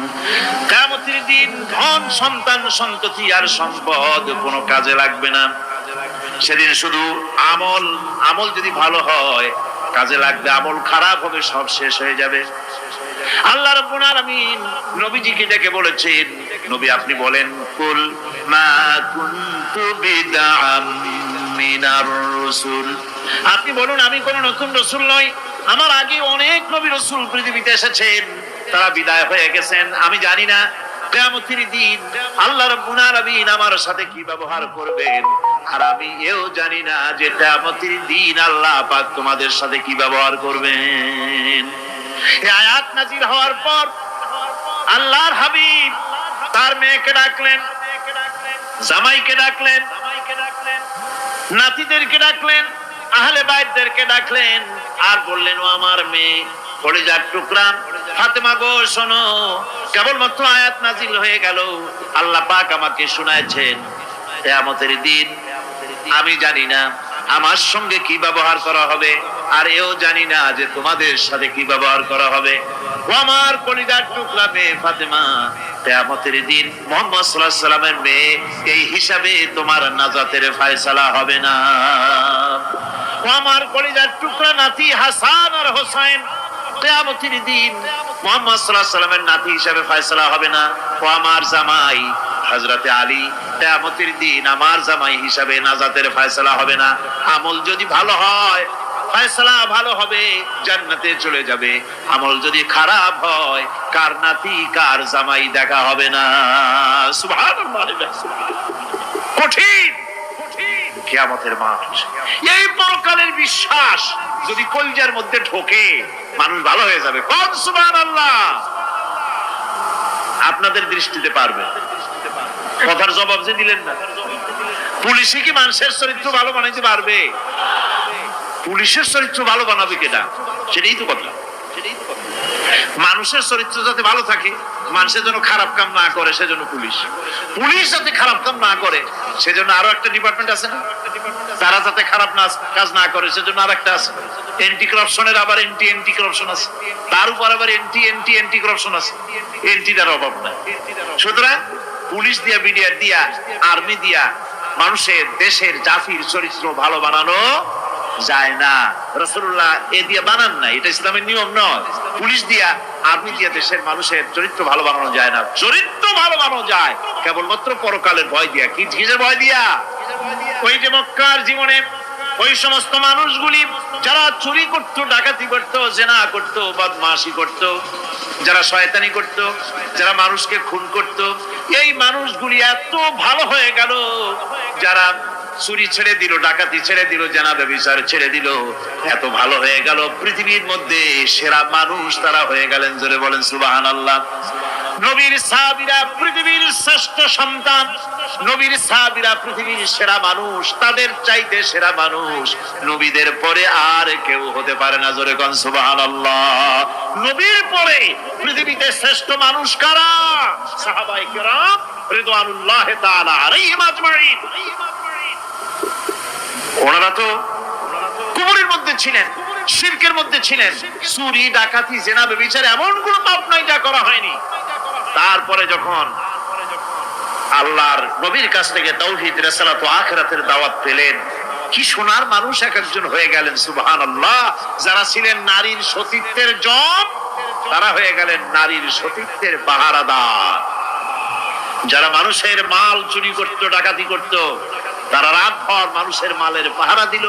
কিয়ামতের দিন ধন সন্তান সন্ততি আর সম্পদ কোনো কাজে লাগবে না। সেদিন শুধু আমল যদি ভালো হয় কাজে লাগবে, আমল খারাপ হবে সব শেষ হয়ে যাবে। আল্লাহ রাব্বুল আলামিন নবীজিকে ডেকে বলেছেন, নবী আপনি বলেন কুল মা কুনতু বিদআম মিনার রাসূল, আপনি বলুন আমি কোন নতুন রাসূল নই, আমার আগে অনেক নবী রাসূল পৃথিবীতে এসেছেন, তারা বিদায় হয়ে গেছেন। আমি জানি না কিয়ামতের দিন আল্লাহ রাব্বুল আলামিন আমার সাথে কি ব্যবহার করবেন, আর আমি এও জানি না যে কিয়ামতের দিন আল্লাহ পাক তোমাদের সাথে কি ব্যবহার করবেন। এই আয়াত নাযিল হওয়ার পর আল্লাহর হাবিব তার মেয়েকে ডাকলেন, জামাইকে ডাকলেন, নাতিদেরকে ডাকলেন, আহলে বাইতদেরকে ডাকলেন, আর বললেন ও আমার মেয়ে কলিজার টুকরা ফাতেমা গো শোনো, কেবলমাত্র আয়াত নাযিল হয়ে গেল, আল্লাহ পাক আমাকে শুনাইছেন কিয়ামতের দিন আমি জানি না আমার সঙ্গে কি ব্যবহার করা হবে, আর এও জানি না যে তোমাদের সাথে কি ব্যবহার করা হবে। ও আমার কলিজার টুকরা মেয়ে ফাতেমা, কিয়ামতের দিন মুহাম্মদ সাল্লাল্লাহু আলাইহি সাল্লামের মেয়ে এই হিসাবে তোমার নাজাতের ফয়সালা হবে না। ও আমার কলিজার টুকরা নাতি হাসান আর হোসেন, কিয়ামতের দিন মুহাম্মদ সাল্লাল্লাহু আলাইহি সাল্লামের নাতি হিসাবে ফয়সালা হবে না। ও আমার জামাই হযরতে আলী, কিয়ামতের দিন আমার জামাই হিসাবে নাজাতের ফয়সালা হবে না। আমল যদি ভালো হয় ফয়সালা ভালো হবে, জান্নাতে চলে যাবে। আমল যদি খারাপ হয় কার নাতি কার জামাই দেখা হবে না। সুবহানাল্লাহ, কঠিন কিয়ামতের মাঠ। এই পরকালের বিশ্বাস যদি কলিজার মধ্যে ঢোকে মানুষ ভালো হয়ে যাবে। কোন সুবহানাল্লাহ আপনাদের দৃষ্টিতে পারবে। কথার জবাব যে দিলেন না, পুলিশে কি মানুষের চরিত্র ভালো বানাইতে পারবে? পুলিশের চরিত্র ভালো বানাবে কেনা, সেটাই তো কথা। মানুষের চরিত্র যাতে ভালো থাকে, মানুষের জন্য খারাপ কাম না করে সেজন্য পুলিশ, পুলিশ যাতে খারাপ কাম না করে সেজন্য আরো একটা ডিপার্টমেন্ট আছে না, তারা যাতে খারাপ কাজ না করে সেজন্য আর একটা আছে। এন্টি করাপশনের আবার এন্টি করাপশন আছে, তার উপর আবার এন্টি করাপশন আছে, এন্টিটার অভাব নাই। সুতরাং পুলিশ দিয়া, বিডিআর দিয়া, আর্মি দিয়া মানুষের, দেশের, জাতির চরিত্র ভালো বানানো যায় না। রাসূলুল্লাহ এ দিয়ে বানান না, এটা ইসলামের নিয়ম নয়। পুলিশ দিয়া, আর্মি দিয়া দেশের মানুষের চরিত্র ভালো বানানো যায় না। চরিত্র ভালো বানানো যায় কেবলমাত্র পরকালের ভয় দিয়া। কি কিসের ভয় দিয়া? ওই যে মক্কার জীবনে ওই সমস্ত মানুষগুলি যারা চুরি করত, ডাকাতি করত, জেনা করত, বদমাশি করত, যারা শয়তানি করত, যারা মানুষকে খুন করত, এই মানুষগুলি এত ভালো হয়ে গেল, যারা চুরি ছেড়ে দিল, ডাকাতি ছেড়ে দিল, জেনা ব্যভিচার ছেড়ে দিল, এত ভালো হয়ে গেল, পৃথিবীর মধ্যে সেরা মানুষ তারা হয়ে গেলেন। জোরে বলেন সুবহানাল্লাহ। নবীর সাহাবীরা পৃথিবীর শ্রেষ্ঠ সন্তান, নবীর সাহাবীরা পৃথিবীর সেরা মানুষ, তাদের চাইতে সেরা মানুষ নবীদের পরে আর কেউ হতে পারে না। জোরে কোন সুবহানাল্লাহ। নবীর পরে পৃথিবীতে শ্রেষ্ঠ মানুষ কারা? সাহাবায়ে কেরাম রিদওয়ানুল্লাহি তাআলা আলাইহিম আজমাইন। ওনারা তো কুফরের মধ্যে ছিলেন, শিরকের মধ্যে ছিলেন, চুরি, ডাকাতি, জেনা, ব্যভিচার এমন কোন পাপ নাই যা করা হয়নি। তারপরে যখন আল্লাহর নবীর কাছ থেকে তাওহীদ, রিসালাত ও আখিরাতের দাওয়াত পেলেন, কি সোনার মানুষ এক একজন হয়ে গেলেন। সুবহানাল্লাহ। যারা ছিলেন নারীর সতীত্বের জম, তারা হয়ে গেলেন নারীর সতীত্বের পাহারাদার। যারা মানুষের মাল চুরি করত, ডাকাতি করত, তারা রাতভর মানুষের মালের পাহারা দিল,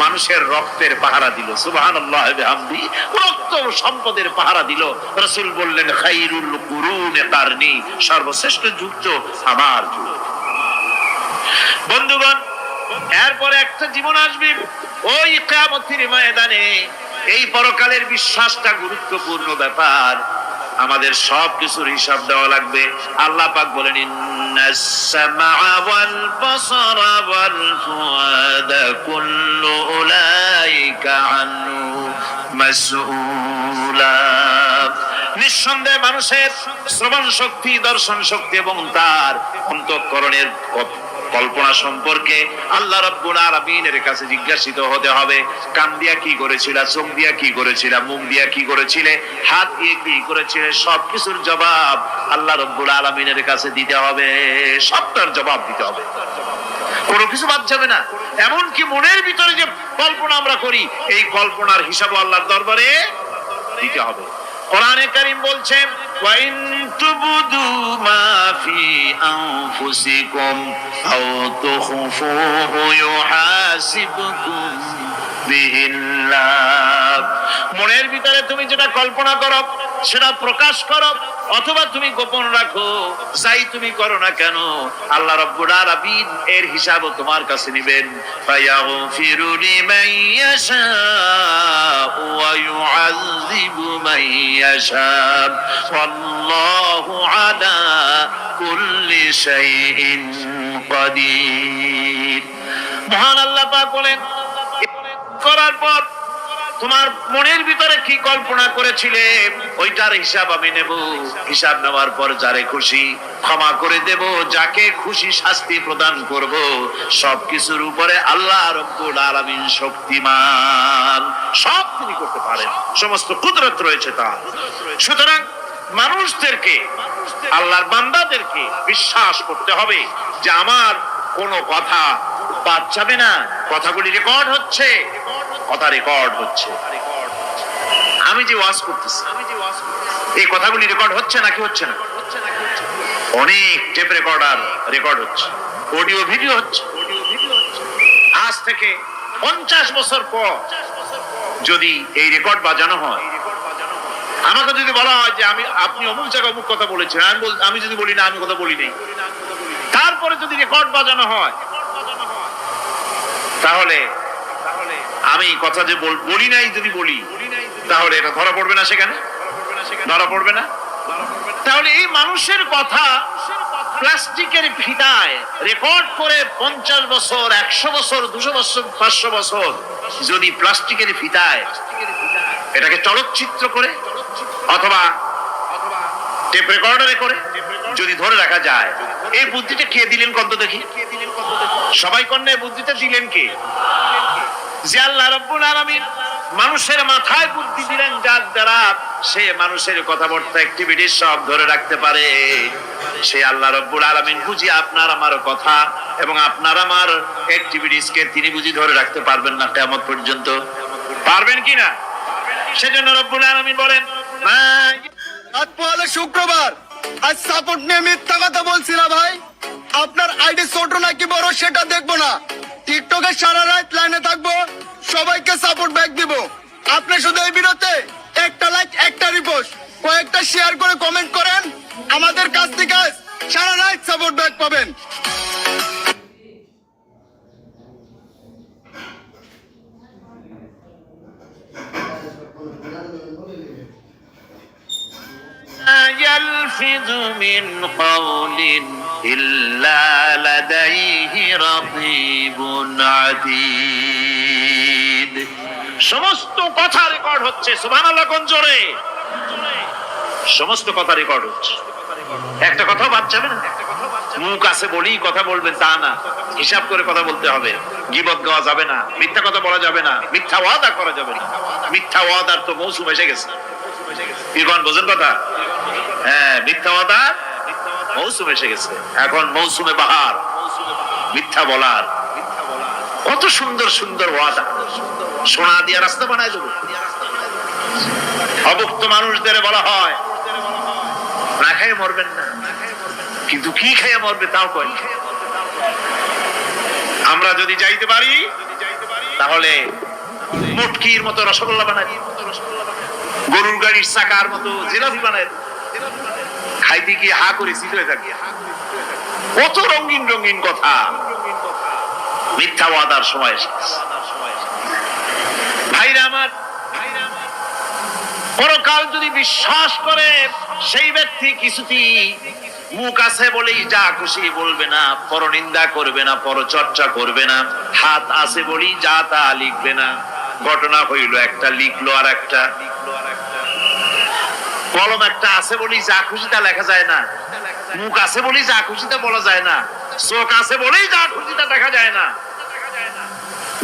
মানুষের রক্তের পাহারা দিল। সুবহানাল্লাহ বিহামদি। রক্ত সম্পদের পাহারা দিল। রাসূল বললেন খায়রুল কুরুনে কারনি, সর্বশ্রেষ্ঠ যুগ তো আমার যুগ। বন্ধুগণ, এরপরে একটা জীবন আসবে ওই কিয়ামতের ময়দানে। এই পরকালের বিশ্বাসটা গুরুত্বপূর্ণ ব্যাপার। আমাদের সব কিছুর হিসাব দেওয়া লাগবে। আল্লাহ পাক বলেন ইন্নাস সামআ ওয়াল বাসারা ওয়াল ফুআদা কুল্লু উলাইকা আনহু মাসউলা। নিঃসন্দেহে মানুষের শ্রবণ শক্তি, দর্শন শক্তি এবং তার অন্তঃকরণের কল্পনা সম্পর্কে আল্লাহ রাব্বুল আলামিনের কাছে জিজ্ঞাসিত হতে হবে। কান দিয়া কি করেছিলা, চোখ দিয়া কি করেছিলা, মুখ দিয়া কি করেছিলে, হাত দিয়ে কি করেছিলে, সবকিছুর জবাব আল্লাহ রাব্বুল আলামিনের কাছে দিতে হবে। সবটার জবাব দিতে হবে, কোনো কিছু বাদ যাবে না। এমনকি মনের ভিতরে যে কল্পনা আমরা করি, এই কল্পনার হিসাবও আল্লাহর দরবারে দিতে হবে। কোরআনে কারীম বলছেন ওয়া ইন তুবদু মা ফি আনফুসিকুম আও তুখফুহু ইউহাসিবকুম বিহিল্লাহ। মনের ভিতরে তুমি যেটা কল্পনা করো সেটা প্রকাশ করো, অথবা তুমি গোপন রাখো, যাই তুমি করো না কেন আল্লাহ রাব্বুল আলামিন এর হিসাবও তোমার কাছে নেবেন। ফায়াগফিরু লিমান ইয়াশা ওয়া ইউআযযিবু মান ইয়াশা ওয়াল্লাহু আলা কুল্লি শাইইন কাদির। মহান আল্লাহ পাক বলেন, করার পর তোমার মনের ভিতরে কি কল্পনা করেছিলে ওইটার হিসাব আমি নেব। হিসাব নেওয়ার পর যারে খুশি ক্ষমা করে দেব, যাকে খুশি শাস্তি প্রদান করব। সবকিছুর উপরে আল্লাহ রাব্বুল আলামিন শক্তিমান, সব তিনি করতে পারেন, সমস্ত কুদরত রয়েছে তার। সুতরাং মানুষদেরকে, আল্লাহর বান্দাদেরকে বিশ্বাস করতে হবে যে আমার কোনো কথা বাদ যাবে না। কথাগুলি রেকর্ড হচ্ছে, কথা রেকর্ড হচ্ছে। আমি যে ওয়াজ করতেছি, এই কথাগুলি রেকর্ড হচ্ছে নাকি হচ্ছে না? অনেক টেপ রেকর্ডার রেকর্ড হচ্ছে, অডিও ভিডিও হচ্ছে। আজ থেকে 50 বছর পর যদি এই রেকর্ড বাজানো হয়, আমাকে যদি বলা হয় যে আপনি অমুক জায়গায় অমুক কথা বলেছেন, আমি যদি বলি না আমি কথা বলি নাই, তারপরে যদি রেকর্ড বাজানো হয়, তাহলে আমি কথা যে বলি নাই যদি বলি, তাহলে এটা ধরা পড়বে না? সেখানে ধরা পড়বে না? তাহলে এই মানুষের কথা প্লাস্টিকের ফিতায় রেকর্ড করে 50 বছর, 100 বছর, 200 বছর, 500 বছর যদি প্লাস্টিকের ফিতায় এটাকে চলচ্চিত্র করে অথবা টেপ রেকর্ডারে করে যদি ধরে রাখা যায়, এই বুদ্ধিটা কে দিলেন কত দেখি? সবাই কন্যা বুদ্ধিটা দিলেন কে? যে আল্লাহ রাব্বুল আলামিন মানুষের মাথায় বুদ্ধি দিলেন যার দ্বারা সে মানুষের কথাবার্তা অ্যাক্টিভিটি সব ধরে রাখতে পারে। সে আল্লাহ রব্বুল আলামিন বুঝি আপনার আমার কথা এবং আপনার আমার অ্যাক্টিভিটিস কে তিনি বুঝি ধরে রাখতে পারবেন না কিয়ামত পর্যন্ত? পারবেন কিনা? সেজন্য রব্বুল আলামিন বলেন,
আজ পহেলা শুক্রবার, আজ সাপোর্ট নিয়ে মিথ্যা কথা বলছি না ভাই। আপনার আইডি ছোট নাকি বড় সেটা দেখবো না, টিকটকে সারা রাত লাইনে থাকবো, সবাইকে সাপোর্ট ব্যাক দিব। আপনি শুধু এই ভিডিওতে একটা লাইক একটা রিপোস্ট কয়েকটা শেয়ার করে কমেন্ট করেন, আমাদের কাছ থেকে সারা রাত সাপোর্ট ব্যাক পাবেন।
يلفظ من قول إلا لديه رقيب عتيد। সমস্ত কথা রেকর্ড হচ্ছে। সুবহানাল্লাহ কোন জোরে? সমস্ত কথা রেকর্ড হচ্ছে, একটা কথা বাদ যাবে না। মুখ আছে বলেই কথা বলবেন তা না, হিসাব করে কথা বলতে হবে। গীবত গাওয়া যাবে না, মিথ্যা কথা বলা যাবে না, মিথ্যা ওয়াদা করা যাবে না। মিথ্যা ওয়াদার তো মৌসুম এসে গেছে। কি কোন বোঝেন কথা? হ্যাঁ, মিথ্যা ওয়াদা মৌসুম এসে গেছে। এখন মৌসুমে বাহার, মিথ্যা বলার। কত সুন্দর সুন্দর ওয়াদা, সোনা দিয়া রাস্তা বানায় দেবো। অভুক্ত মানুষদের বলা হয় না খেয়ে মরবেন না, কিন্তু কি খেয়ে মরবে তাও কয়। আমরা যদি যাইতে পারি তাহলে মুটকির মতো রসগোল্লা বানাই, গরুর গাড়ির চাকার মতো জিলাপি বানাই, খাইতে গিয়ে হা করে শীত হয়ে থাকি। কত রঙিন রঙিন কথা। মিথ্যা ওয়াদার সময় এসেছে। ভাইরা আমার, পরকাল যদি বিশ্বাস করে সেই ব্যক্তি কিছুতেই মুখ আছে বলেই যা খুশি বলবে না, পরনিন্দা করবে না, পরচর্চা করবে না, হাত আছে বলেই যা তা লিখবে না। ঘটনা হইল একটা, লিখলো আর একটা। কলম একটা আছে বলেই যা খুশি তা লেখা যায় না, মুখ আছে বলেই যা খুশি তা বলা যায় না, চোখ আছে বলেই যা খুশি তা দেখা যায় না।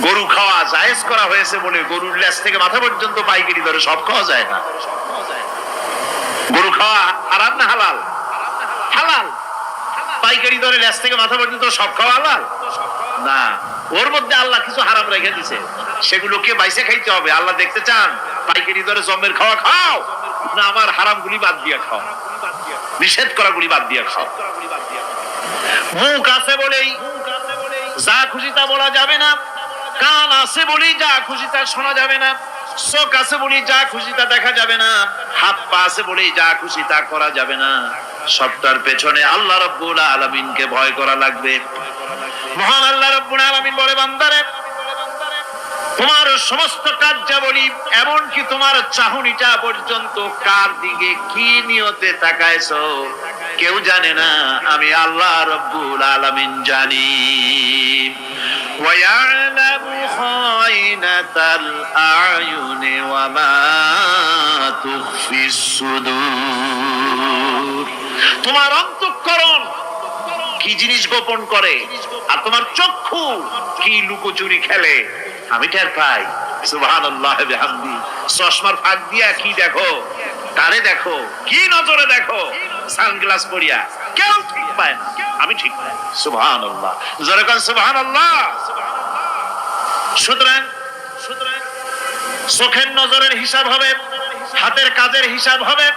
গরু খাওয়া জায়েজ করা হয়েছে বলে গরুর লেজ থেকে মাথা পর্যন্ত পাইকারি দরে সব খাওয়া যায় না। গরু খাওয়া হারাম না হালাল? হালাল। পাইকারি দরে লেজ থেকে মাথা পর্যন্ত সব খাওয়া হালাল না। ওর মধ্যে আল্লাহ কিছু হারাম রেখে দিছে, সেগুলোকে বাইসে খাইতে হবে। আল্লাহ দেখতে চান পাইকারি দরে জমের খাওয়া খাও না আমার হারাম গুলি বাদ দিয়া খাও, নিষেধ করা গুলি বাদ দিয়া খাও। মুখ আছে বলেই যা খুশি তা বলা যাবে না, কান আছে বলেই যা খুশি তা শোনা যাবে না, চোখ আছে বলেই যা খুশি তা দেখা যাবে না, হাত পা আছে বলেই যা খুশি তা করা যাবে না। সবটার পেছনে আল্লাহ রাব্বুল আলামিনকে ভয় করা লাগবে। মহান আল্লাহ রাব্বুল আলামিন বলে, বান্দারে তোমার সমস্ত কার্যাবলী এমনকি তোমার চাহনিটা পর্যন্ত কার দিকে কি নিয়তে তাকায়ছো কেউ জানে না, আমি আল্লাহ রাব্বুল আলামিন জানি। وَيَعْلَمُ خَائِنَةَ الْأَعْيُنِ وَمَا تُخْفِي الصُّدُورُ। তোমার অন্তঃকরণ কি জিনিস গোপন করে আর তোমার চক্ষু কি লুকোচুরি খেলে আমি টের পাই। সুবহানাল্লাহ বিহামদি। চশমার ফাঁক দিয়া কি দেখো, কারে দেখো, কি নজরে দেখো, সানগ্লাস পরিয়া কেউ ঠিক পায় না, আমি ঠিক পাই। সুবহানাল্লাহ, জোরে কোন সুবহানাল্লাহ। সুতরাং চোখের নজরের হিসাব হবে, হাতের কাজের হিসাব হবে,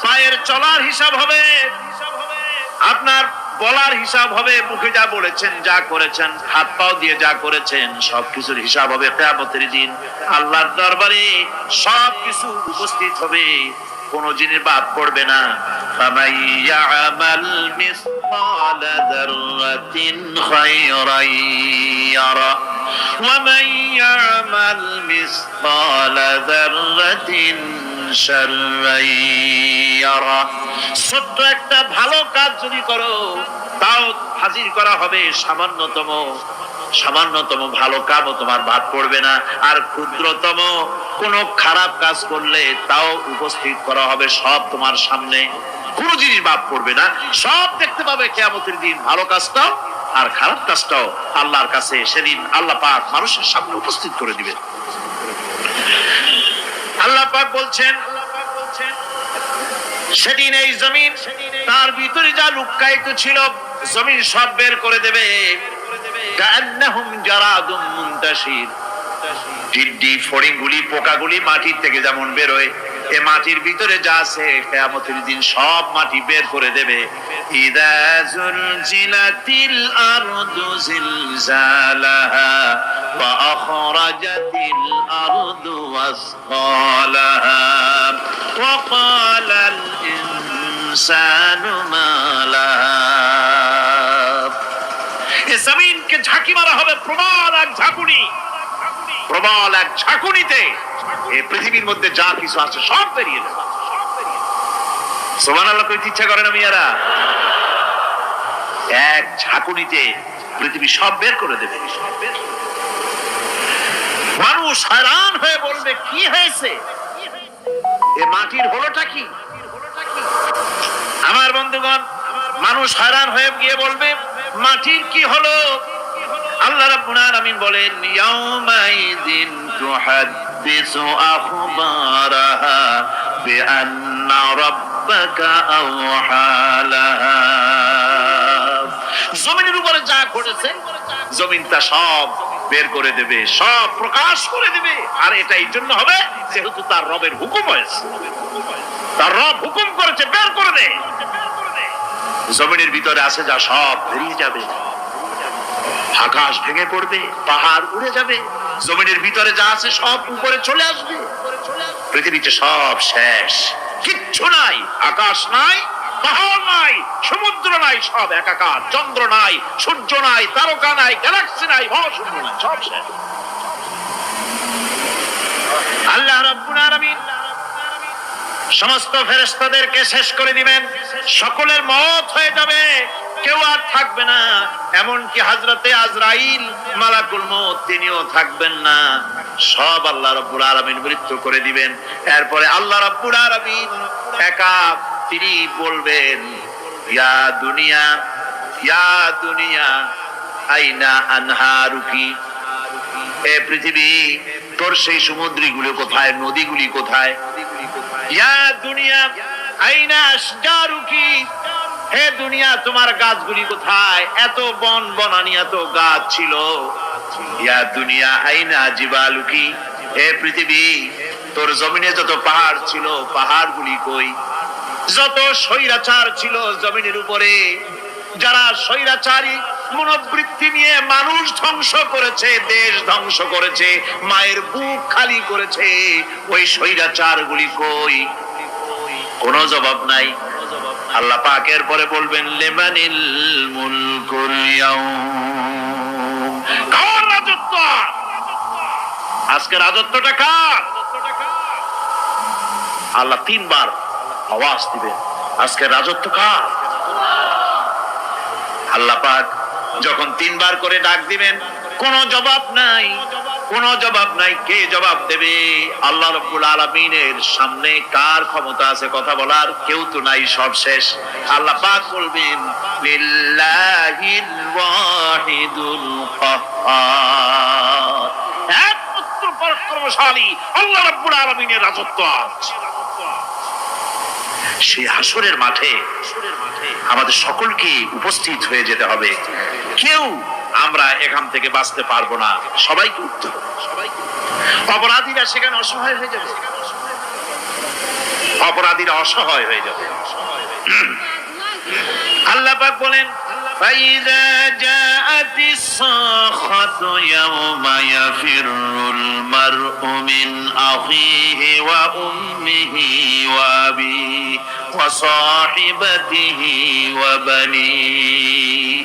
পায়ের চলার হিসাব হবে, আপনার বলার হিসাব হবে, মুখে যা বলেছেন, যা করেছেন, হাত পাও দিয়ে যা করেছেন, সবকিছুর হিসাব হবে কিয়ামতের দিন। আল্লাহর দরবারে সবকিছু উপস্থিত হবে, কোন জিনিস বাদ পড়বে না। ফামান ইয়ামাল মিসকালা যাররাতিন খায়রান ইয়ারা ওয়া মান ইয়ামাল মিসকালা যাররাতিন শাররান ইয়ারা। ছোট্ট একটা ভালো কাজ যদি করো তাও হাজির করা হবে সামান্যতম ভালো কাজও তোমার বাদ পড়বে না। আর ক্ষুদ্রতম কোন খারাপ কাজ করলে তাও উপস্থিত করা হবে, সব তোমার সামনে, কোন জিনিস বাদ পড়বে না, সব দেখতে পাবে কিয়ামতের দিন। ভালো কাজটাও আর খারাপ কাজটাও আল্লাহর কাছে সেদিন আল্লাহ পাক মানুষের সামনে উপস্থিত করে দিবেন। আল্লাহ পাক বলছেন সেদিন এই জমিন তার ভিতরে যা লুক্কায়িত ছিল জমিন সব বের করে দেবে। কান্নাহুম জারাদুম মুনতাশির, টিড্ডি ফড়িংগুলি পোকাগুলি মাটির থেকে যেমন বেরোয়, এ মাটির ভিতরে যা আছে কিয়ামতের দিন সব মাটি বের করে দেবে। ইযা যুলজিলাতিল আরদু জিলজালাহা ওয়া আখরাজাতিল আরদু আসকালাহা ওয়া ক্বালাল ইনসানু মা লাহা। এ জমিনকে ঝাঁকি মারা হবে প্রবল এক ঝাঁকুনি, প্রবল এক ঝাঁকুনিতে এই পৃথিবীর মধ্যে যা কিছু আছে সব বেরিয়ে যাবে। সুবহানাল্লাহ কইতে ইচ্ছা করে না মিয়ারা? এক ঝাঁকুনিতে পৃথিবী সব বের করে দেবে। মানুষ হয়রান হয়ে বলবে কি হয়েছে, এ মাটির হলোটা কি? আমার বন্ধুগণ, মানুষ হয়রান হয়ে গিয়ে বলবে মাটির কি হলো? আল্লাহ রাব্বুল আলামিন বলেন ইয়াউমাইযিন তুহাদ্দিসু আখবারাহা বিআন্না রাব্বাকা আওহা লাহা। জমিনের উপরে যা ঘটেছে জমিন তা সব বের করে দেবে, সব প্রকাশ করে দেবে। আর এটা এই জন্য হবে যেহেতু তার রবের হুকুম হয়েছে, তার রব হুকুম করেছে বের করে দে। জমিনের ভিতরে আছে যা সব বেরিয়ে যাবে, আকাশ ভেঙে পড়বে, পাহাড় উড়ে যাবে, জমিনের ভিতরে যা আছে সব উপরে চলে আসবে। পৃথিবীতে সব শেষ, কিচ্ছু নাই, আকাশ নাই, পাহাড় নাই, সমুদ্র নাই, সব একাকার, চন্দ্র নাই, সূর্য নাই, তারকা নাই, গ্যালাক্সি নাই, মহাশূন্য নাই, সব শেষ। আল্লাহ রাব্বুল আলামিন সমস্ত ফেরেশতাদেরকে শেষ করে দিবেন, সকলের মওত হয়ে যাবে, কেউ আর থাকবে না। এমনকি হযরতে আজরাইল মালাকুল মউত তিনিও থাকবেন না, সব আল্লাহ রাব্বুল আলামিন মৃত্যু করে দিবেন। এরপরে আল্লাহ রাব্বুল আলামিন একা তিনি বলবেন ইয়া দুনিয়া, ইয়া দুনিয়া আইনা আনহারুকি, এ পৃথিবী তোর সেই সমুদ্রগুলো কোথায়, নদীগুলি কোথায়? ইয়া দুনিয়া আইনা আশজারুকি, হে দুনিয়া তোমার গাছগুলি কোথায়? এত বন বনানি, এত গাছ ছিল। ইয়া দুনিয়া আইনা জিবালুকি, হে পৃথিবী তোর জমিনে যত পাহাড় ছিল পাহাড়গুলি কই? যত স্বৈরাচার ছিল জমিনের উপরে, যারা স্বৈরাচারী মনোবৃত্তি নিয়ে মানুষ ধ্বংস করেছে, দেশ ধ্বংস করেছে, মায়ের বুক খালি করেছে, ওই স্বৈরাচার গুলি কই? কোনো জবাব নাই। আল্লাহ পাক এর পরে বলবেন লিমানিল মুলকুল ইয়াউম, কার রাজত্ব? আজকে রাজত্বটা কার? আল্লাহ তিনবার আওয়াজ দিবেন, আজকে রাজত্ব কার? আল্লাহ পাক যখন তিনবার করে ডাক দিবেন, কোনো জবাব নাই, কোনো জবাব নাই। কে জবাব দেবে? আল্লাহ রাব্বুল আলামিনের সামনে কার ক্ষমতা আছে কথা বলার? কেউ তো নাই, সব শেষ। আল্লাহ পাক বলবেন লিল্লাহিল ওয়াহিদুল কাহ্হার, একমাত্র পরাক্রমশালী আল্লাহ রাব্বুল আলামিনের রাজত্ব আছে। সেই হাসরের মাঠে আমাদের সকলকে উপস্থিত হয়ে যেতে হবে। কেউ আমরা এখান থেকে বাঁচতে পারবো না, সবাইকে উঠতে হবে। অপরাধীরা সেখানে অসহায় হয়ে যাবে, অপরাধীরা অসহায় হয়ে যাবে। আল্লাহ পাক বলেন فَإِذَا جَاءَتِ الصَّاخَّةُ يَوْمَ يَفِرُّ الْمَرْءُ مِنْ أَخِيهِ وَأُمِّهِ وَأَبِيهِ وَصَاحِبَتِهِ وَبَنِيهِ।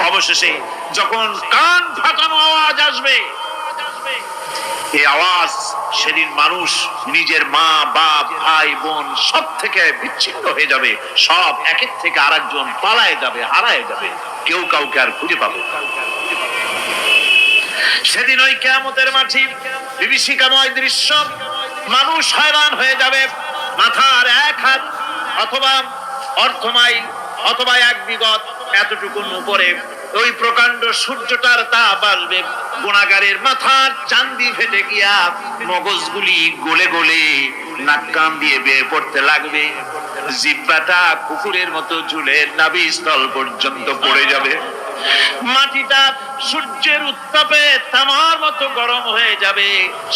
অবশেষে যখন কান ফাটানো আওয়াজ আসবে, এই আওয়াজ সেদিন মানুষ নিজের মা বাপ ভাই বোন সব থেকে বিচ্ছিন্ন হয়ে যাবে, সব একের থেকে আরেকজন পালায় যাবে, হারায় যাবে, কেউ কাউকে আর খুঁজে পাবে না। সেদিন ওই কিয়ামতের মাঠে বিভীষিকাময় দৃশ্য, মানুষ হয়রান হয়ে যাবে। মাথার এক হাত অথবা অর্ধ মাইল অথবা এক বিগত এতটুকুন উপরে ওই প্রকাণ্ড সূর্যটার তাপ আসবে, গুণাগারের মাথার চান্দি ফেটে গিয়া মগজগুলি গলে গলে নাক কান দিয়ে বেয়ে পড়তে লাগবে, জিহ্বাটা কুকুরের মতো ঝুলে নাভিস্থল পর্যন্ত পড়ে যাবে, মাটিটা সূর্যের উত্তাপে তামার মতো গরম হয়ে যাবে,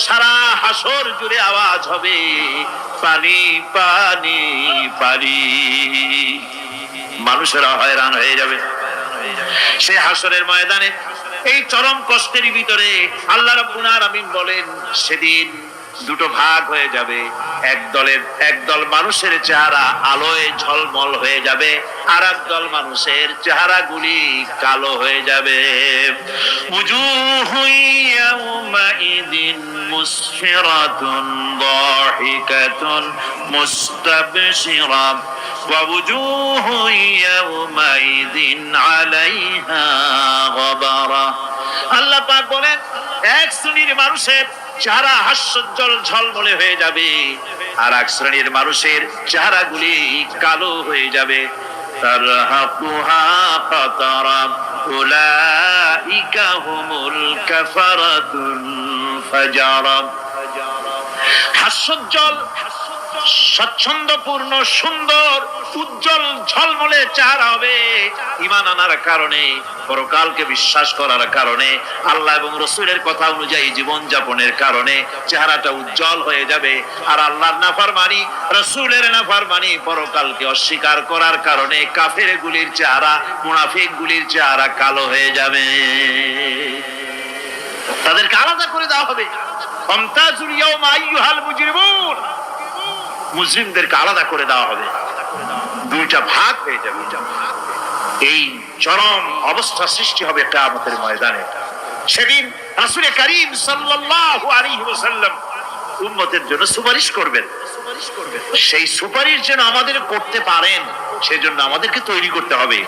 সারা হাসর জুড়ে আওয়াজ হবে পানি পানি পানি। মানুষেরা হয়রান হয়ে যাবে সে হাসরের ময়দানে। এই চরম কষ্টের ভিতরে আল্লাহ রাব্বুল আলামিন বলেন সেদিন দুটো ভাগ হয়ে যাবে, একদল মানুষের চেহারা আলোয় ঝলমল হয়ে যাবে, আর একদল মানুষের চেহারাগুলি কালো হয়ে যাবে। উজুহু ইয়াউমাইদিন মুসফিরাতুন দাহিকাতুন মুস্তাবশিরা ওয়া উজুহু ইয়াউমাইদিন আলাইহা গাবারা। আল্লাহ পাক বলেন এক শ্রেণীর মানুষের চেহারা হাস্যোজ্জ্বল ঝলমলে হয়ে যাবে, আর এক শ্রেণীর মানুষের চেহারাগুলি কালো হয়ে যাবে। তারহাকুহা কাতারা উলাইকা হুমুল কাফারাতুল ফাজারা। হাস্যোজ্জ্বল, স্বচ্ছন্দপূর্ণ, সুন্দর, উজ্জ্বল ঝলমলে চেহারা হবে ঈমান আনার কারণে, পরকালকে বিশ্বাস করার কারণে, আল্লাহ এবং রাসূলের কথা অনুযায়ী জীবন যাপনের কারণে চেহারাটা উজ্জ্বল হয়ে যাবে। আর আল্লাহর নাফরমানি, রাসূলের নাফরমানি, পরকালকে অস্বীকার করার কারণে কাফের গুলির চেহারা, মুনাফিক গুলির চেহারা কালো হয়ে যাবে। তাদেরকে আলাদা করে দেওয়া হবে। আমতাজুল ইয়াওমা আইয়ুহাল মুজরিমুন, মুসলিমদেরকে আলাদা করে দেওয়া হবে, দুইটা ভাগ হয়ে যাবে। এই চরম অবস্থা সৃষ্টি হবে কিয়ামতের ময়দানে। সেদিন রাসূল করিম সাল্লাল্লাহু আলাইহি ওয়াসাল্লাম উম্মতের জন্য সুপারিশ করবেন। সেই সুপারিশ যেন আমাদের করতে পারেন সেজন্য আমাদেরকে তৈরি করতে হবে।